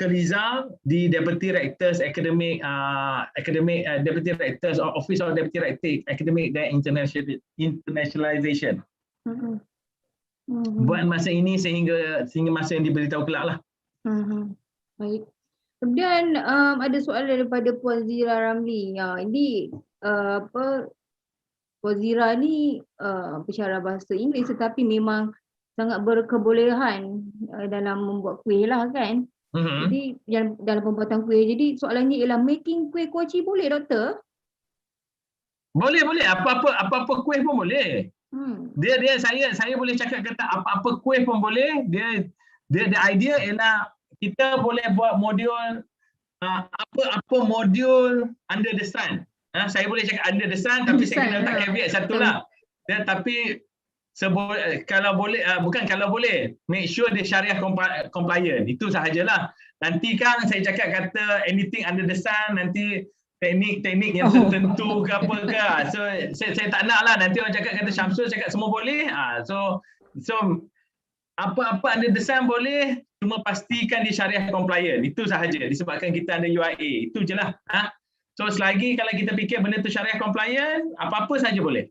result di Deputy Rector's Academic Deputy Rector's Office of Deputy Rector Academic dan Internationalisation. Buat masa ini sehingga masa yang diberitahu kelak lah.
Baik. Kemudian ada soalan daripada Puan Zira Ramli. Ini Puan Zira ni pensyarah bahasa Inggeris tetapi memang sangat berkebolehan dalam membuat kuih lah kan. Jadi dalam pembuatan kuih. Jadi soalannya ialah making kuih kuaci boleh doktor?
Boleh. Apa-apa kuih pun boleh. Saya boleh cakap kata apa-apa kuih pun boleh. Dia idea ialah kita boleh buat modul apa modul under the sun. Saya boleh cakap under the sun tapi saya kena letak caveat satu lah. Tapi kalau boleh make sure dia syariah compliant. Itu sahajalah. Nanti kan saya cakap kata anything under the sun, nanti teknik yang tertentu ke apa ke. So saya tak nak lah nanti orang cakap kata Syamsul cakap semua boleh. So apa-apa under the sun boleh, cuma pastikan dia syariah compliant. Itu sahaja disebabkan kita ada UIA. Itu je lah. So selagi kalau kita fikir benda tu syariah compliant, apa-apa saja boleh.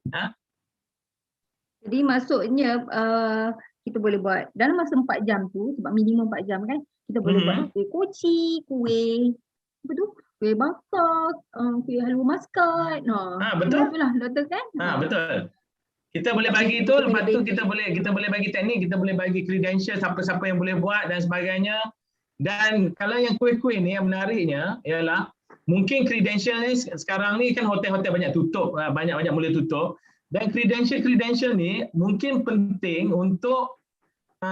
Jadi maksudnya kita boleh buat dalam masa 4 jam tu, sebab minimum 4 jam kan, kita boleh buat kuih koci, kuih apa tu? Kuih bakar, kuih halua maskat.
Betul.
Itulah doktor kan?
Betul. Kita boleh bagi itu, lepas tu kita boleh bagi teknik, kita boleh bagi credential siapa-siapa yang boleh buat dan sebagainya. Dan kalau yang kuih-kuih ni yang menariknya ialah mungkin credential ni sekarang ni kan hotel-hotel banyak tutup, banyak mula tutup. Dan credential ni mungkin penting untuk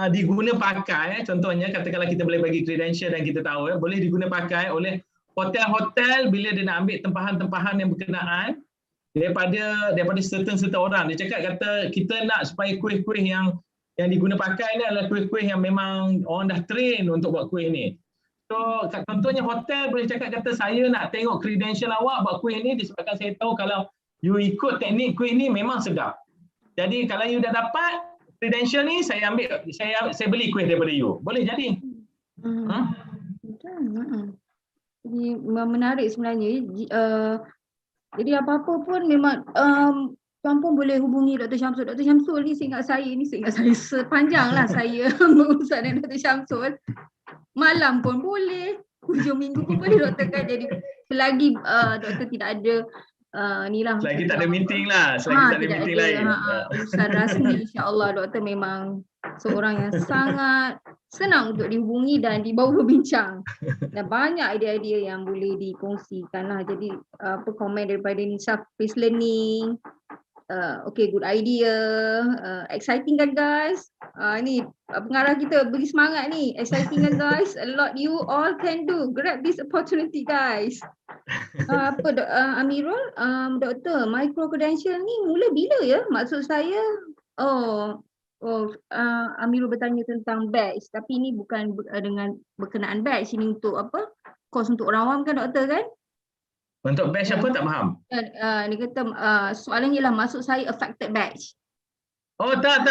diguna pakai. Contohnya katakanlah kita boleh bagi credential dan kita tahu boleh diguna pakai oleh hotel-hotel bila dia nak ambil tempahan-tempahan yang berkenaan daripada certain orang. Dia cakap kata kita nak supaya kuih-kuih yang diguna pakai ni adalah kuih-kuih yang memang orang dah train untuk buat kuih ni. So contohnya hotel boleh cakap kata saya nak tengok credential awak buat kuih ni disebabkan saya tahu kalau you ikut teknik kuih ni memang sedap. Jadi kalau you dah dapat credential ni, saya beli kuih daripada you. Boleh jadi.
Jadi menarik sebenarnya. Jadi apa-apa pun memang tuan pun boleh hubungi Dr. Syamsul. Dr. Syamsul ni seingat saya sepanjanglah saya berurusan dengan Dr. Syamsul. Malam pun boleh, hujung minggu pun boleh doktor kan. Jadi selagi doktor tidak ada
selagi tak ada meeting lah, tak ada meeting lain.
Urusan rasmi, insya-Allah doktor memang seorang yang sangat senang untuk dihubungi dan dibawa berbincang. Dan banyak idea-idea yang boleh dikongsikan lah. Jadi komen daripada Nisa, face learning, okay, good idea, exciting kan guys. Ni pengarah kita beri semangat ni, exciting kan guys, a lot you all can do, grab this opportunity guys. Amirul, doktor, micro-credential ni mula bila ya? Maksud saya, Amirul bertanya tentang batch, tapi ini bukan dengan berkenaan batch, ini untuk apa? Kos untuk orang awam kan doktor kan?
Untuk batch apa tak faham?
Dia kata soalannya ialah maksud saya affected batch.
Oh tak.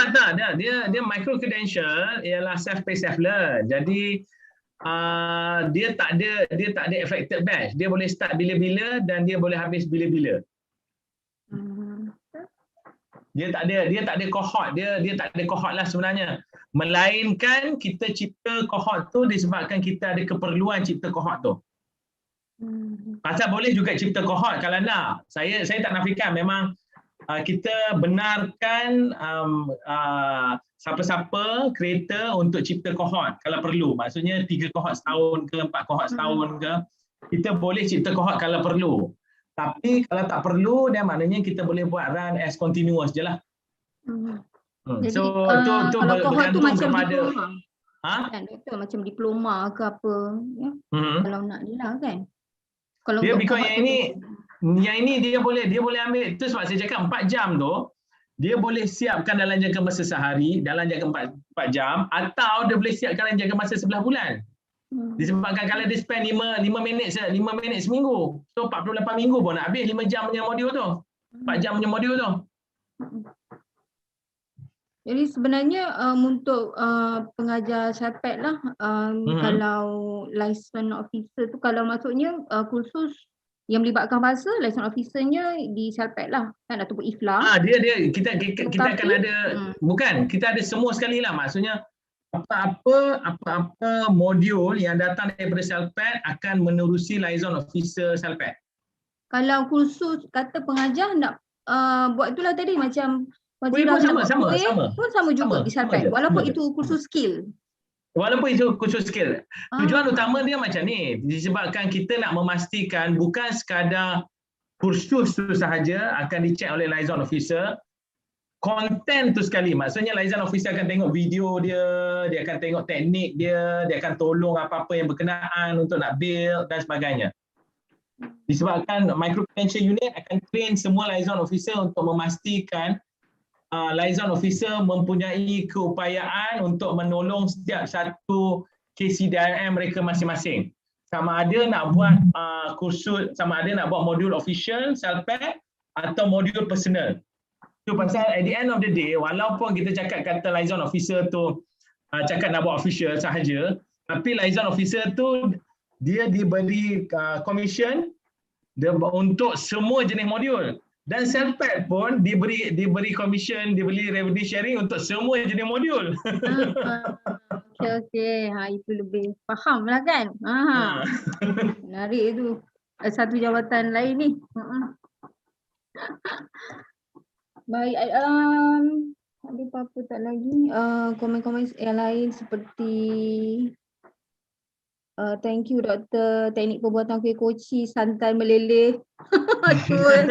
Dia micro-credential ialah self-pay self-learn. Jadi dia tak ada affected batch. Dia boleh start bila-bila dan dia boleh habis bila-bila. Dia tak ada cohort. Dia tak ada cohort lah sebenarnya. Melainkan kita cipta cohort tu disebabkan kita ada keperluan cipta cohort tu. Pasal boleh juga cipta cohort kalau nak. Saya tak nafikan memang kita benarkan siapa-siapa creator untuk cipta cohort kalau perlu. Maksudnya 3 cohort setahun ke 4 cohort setahun ke, kita boleh cipta cohort kalau perlu. Tapi kalau tak perlu, dan maknanya kita boleh buat run as continuous je lah.
Jadi,
so tu
bergantung macam
kepada
diploma. Kan doktor macam diploma ke apa ya? Kalau nak ni lah kan. Kalau
dia because yang yang ini dia boleh ambil, itu sebab saya cakap 4 jam tu dia boleh siapkan dalam jangka masa sehari, dalam jangka 4 jam, atau dia boleh siapkan dalam jangka masa 11 bulan. Disebabkan kalau dia spend 5 minit seminggu, so 48 minggu pun nak habis 5 jam punya modul tu, 4 jam punya modul tu.
Jadi sebenarnya untuk pengajar Celpad lah, kalau license officer tu, kalau maksudnya kursus yang melibatkan bahasa, license officernya di Celpad lah kan, ataupun IFLA.
Kita akan ada, bukan, kita ada semua sekali lah, maksudnya apa-apa modul yang datang daripada Celpad akan menerusi liaison officer Celpad.
Kalau kursus kata pengajar nak buat itulah tadi, macam sama juga di Celpad, walaupun itu kursus skill.
Walaupun itu kursus skill. Tujuan utama dia macam ni, disebabkan kita nak memastikan bukan sekadar kursus tu sahaja akan dicek oleh liaison officer, konten tu sekali. Maksudnya liaison officer akan tengok video dia akan tengok teknik dia akan tolong apa-apa yang berkenaan untuk nak build dan sebagainya. Disebabkan Micro-Credential unit akan train semua liaison officer untuk memastikan liaison officer mempunyai keupayaan untuk menolong setiap satu KCDIM mereka masing-masing. Sama ada nak buat kursus, sama ada nak buat modul official Celpad atau modul personal. Itu pasal at the end of the day, walaupun kita cakap kata liaison officer tu cakap nak buat official sahaja, tapi liaison officer tu dia diberi commission untuk semua jenis modul. Dan Celpad pun diberi commission, diberi revenue sharing untuk semua jenis modul.
Okey. Itu lebih faham lah kan. Menarik tu. Satu jawatan lain ni. Baik, ada apa-apa tak lagi? Komen-komen yang lain seperti thank you doktor, teknik pembuatan kuih koci santan meleleh. Cuba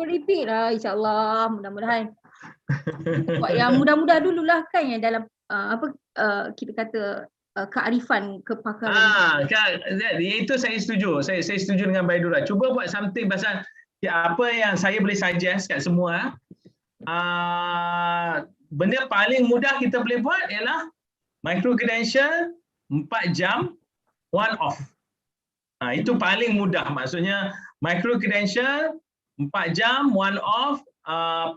repeat lah, insyaAllah, mudah-mudahan. Buat yang mudah-mudah dululah kan, yang dalam kita kata kearifan, kepakaran.
Itu saya setuju. Saya setuju dengan Baidura. Cuba buat something pasal apa yang saya boleh suggest kat semua. Benda paling mudah kita boleh buat ialah Micro-Credential 4 jam one off. Itu paling mudah. Maksudnya Micro-Credential 4 jam one off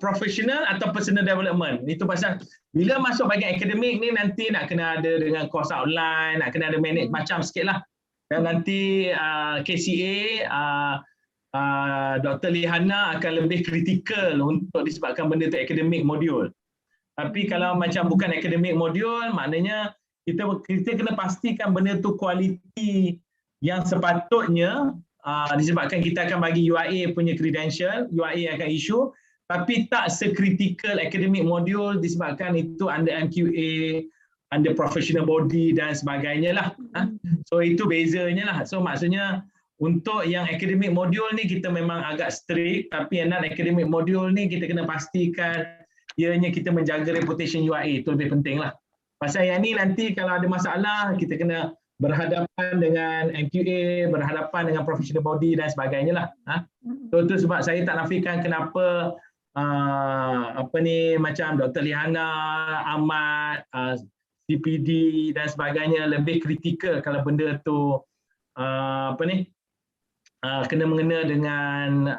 professional atau personal development. Itu pasal bila masuk bahagian akademik ni nanti nak kena ada dengan course outline, nak kena ada manage macam sikit lah. Dan nanti KCA Dr. Lihana akan lebih kritikal untuk disebabkan benda tu akademik modul. Tapi kalau macam bukan akademik modul, maknanya kita kena pastikan benda tu kualiti yang sepatutnya, disebabkan kita akan bagi UIA punya credential, UIA akan issue, tapi tak sekritikal akademik modul disebabkan itu under MQA, under professional body dan sebagainya lah. So itu bezanya lah. So maksudnya untuk yang akademik modul ni kita memang agak strict, tapi yang non-akademik modul ni kita kena pastikan ianya kita menjaga reputation UIA, itu lebih penting lah. Pasal yang ni nanti kalau ada masalah, kita kena berhadapan dengan MQA, berhadapan dengan professional body dan sebagainya lah. So itu sebab saya tak nafikan kenapa macam Dr. Lihana, Ahmad, CPD dan sebagainya lebih kritikal kalau benda tu kena mengena dengan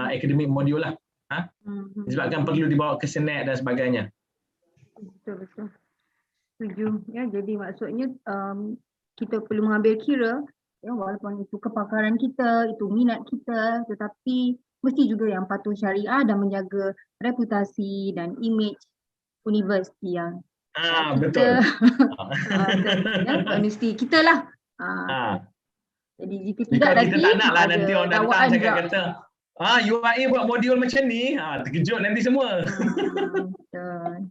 akademik modul lah. Disebabkan perlu dibawa ke Senate dan sebagainya.
Betul. Setuju. Ya, jadi maksudnya kita perlu mengambil kira, ya, walaupun itu kepakaran kita, itu minat kita, tetapi mesti juga yang patuh syariah dan menjaga reputasi dan image universiti yang
betul.
Universiti kita lah. Jadi jika tidak
kita tak nak lah nanti orang datang cakap kata UIA buat modul macam ni, terkejut nanti semua.
Betul.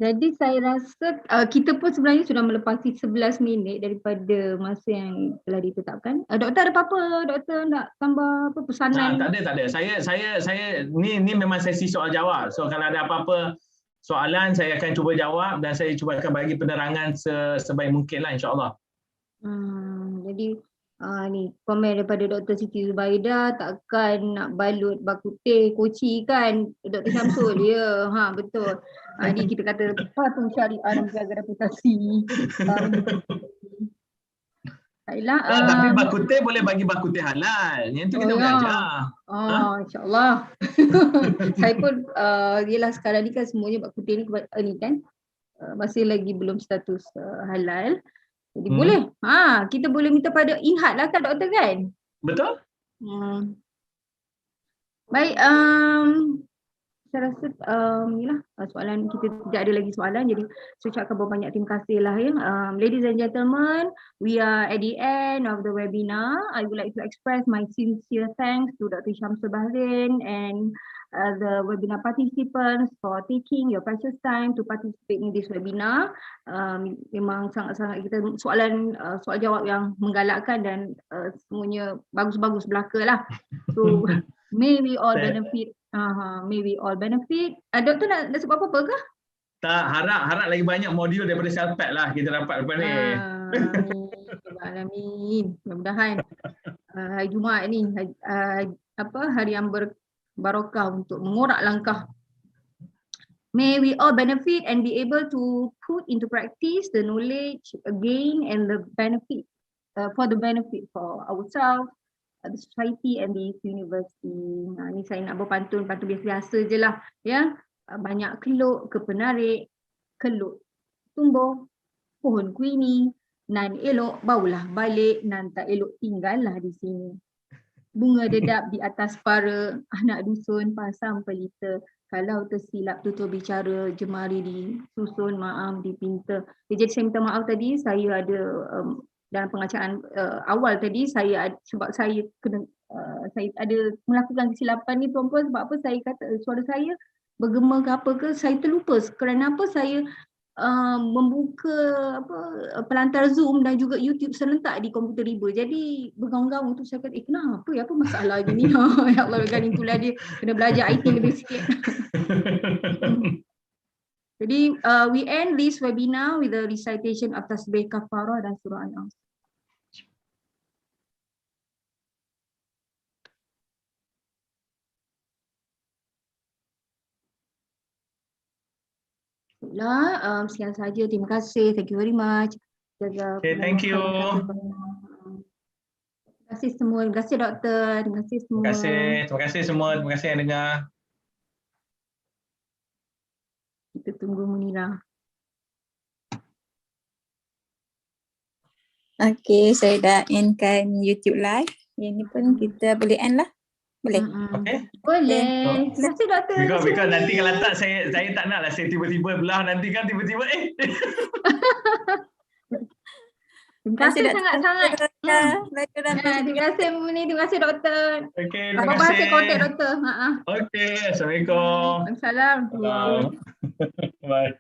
Jadi saya rasa kita pun sebenarnya sudah melepasi 11 minit daripada masa yang telah ditetapkan. Doktor ada apa-apa? Doktor nak tambah apa pesanan?
Tak ada. Saya ni memang sesi soal jawab. So kalau ada apa-apa soalan saya akan cuba jawab dan saya cuba akan bagi penerangan sebaik mungkin lah, insya-Allah.
Jadi Ni komen daripada Dr. Siti Zubaida, takkan nak balut bakuteh koci kan Dr. Syamsul. Ya, betul. Ni kita kata patung syariah dan menjaga reputasi. Baiklah.
Tapi bakuteh boleh bagi bakuteh halal. Yang tu kita boleh ajar.
InsyaAllah. Saya pun yelah sekarang ni kan semuanya bakuteh ni kan masih lagi belum status halal. Jadi boleh. Kita boleh minta pada Inhad lah kan doktor kan?
Betul.
Baik, saya rasa inilah soalan kita tidak ada lagi soalan, jadi saya ucapkan banyak terima kasih lah ya. Ladies and gentlemen, we are at the end of the webinar. I would like to express my sincere thanks to Dr. Syamsul Bahrin and the webinar participants for taking your precious time to participate in this webinar. Memang sangat-sangat kita soal jawab yang menggalakkan dan semuanya bagus-bagus belaka lah. So may we all benefit. May we all benefit. Doktor nak sebut apa-apa ke?
Tak, harap lagi banyak modul daripada Celpad lah kita dapat lepas ni.
Amin. Mudah-mudahan hari Jumaat ni hari yang berbarokah untuk mengorak langkah. May we all benefit and be able to put into practice the knowledge again and the benefit for for ourselves, the society and the university. Ni saya nak berpantun biasa-biasa je lah ya. Banyak keluk ke penarik, keluk tumbuh, pohon kuini, nan elok baulah balik, nan tak elok tinggallah di sini. Bunga dedap di atas para, anak dusun pasang pelita. Kalau tersilap tutur bicara, jemari disusun, maaf dipinta. Jadi saya minta maaf tadi, saya ada dalam pengacaan awal tadi sebab saya kena saya ada melakukan kesilapan ni tuan-tuan, sebab apa saya kata suara saya bergema ke apa ke, saya terlupa kerana apa saya membuka pelantar Zoom dan juga YouTube serentak di komputer riba. Jadi bergaung-gaung tu saya kata kenapa apa masalah ni. Ya Allah, kan itulah dia kena belajar IT lebih sikit. Jadi we end this webinar with a recitation of tasbih kafarah dan surah An-Nas. Sekian saja. Terima kasih. Thank you very much.
Okay, thank you.
Terima kasih semua. Terima kasih doktor. Terima kasih semua.
Terima kasih semua. Terima kasih yang dengar.
Kita tunggu Munira.
Okay, saya dah endkan YouTube live. Yang ni pun kita boleh end lah. Boleh?
Okay.
Boleh. Terima kasih doktor.
Because nanti kalau tak saya tak nak lah saya tiba-tiba belah nanti kan tiba-tiba
Terima kasih sangat-sangat. Terima kasih Muni, terima kasih doktor.
Okay, terima kasih.
Apa-apa hasil kontak doktor.
Okay, Assalamualaikum.
Waalaikumsalam.
Bye.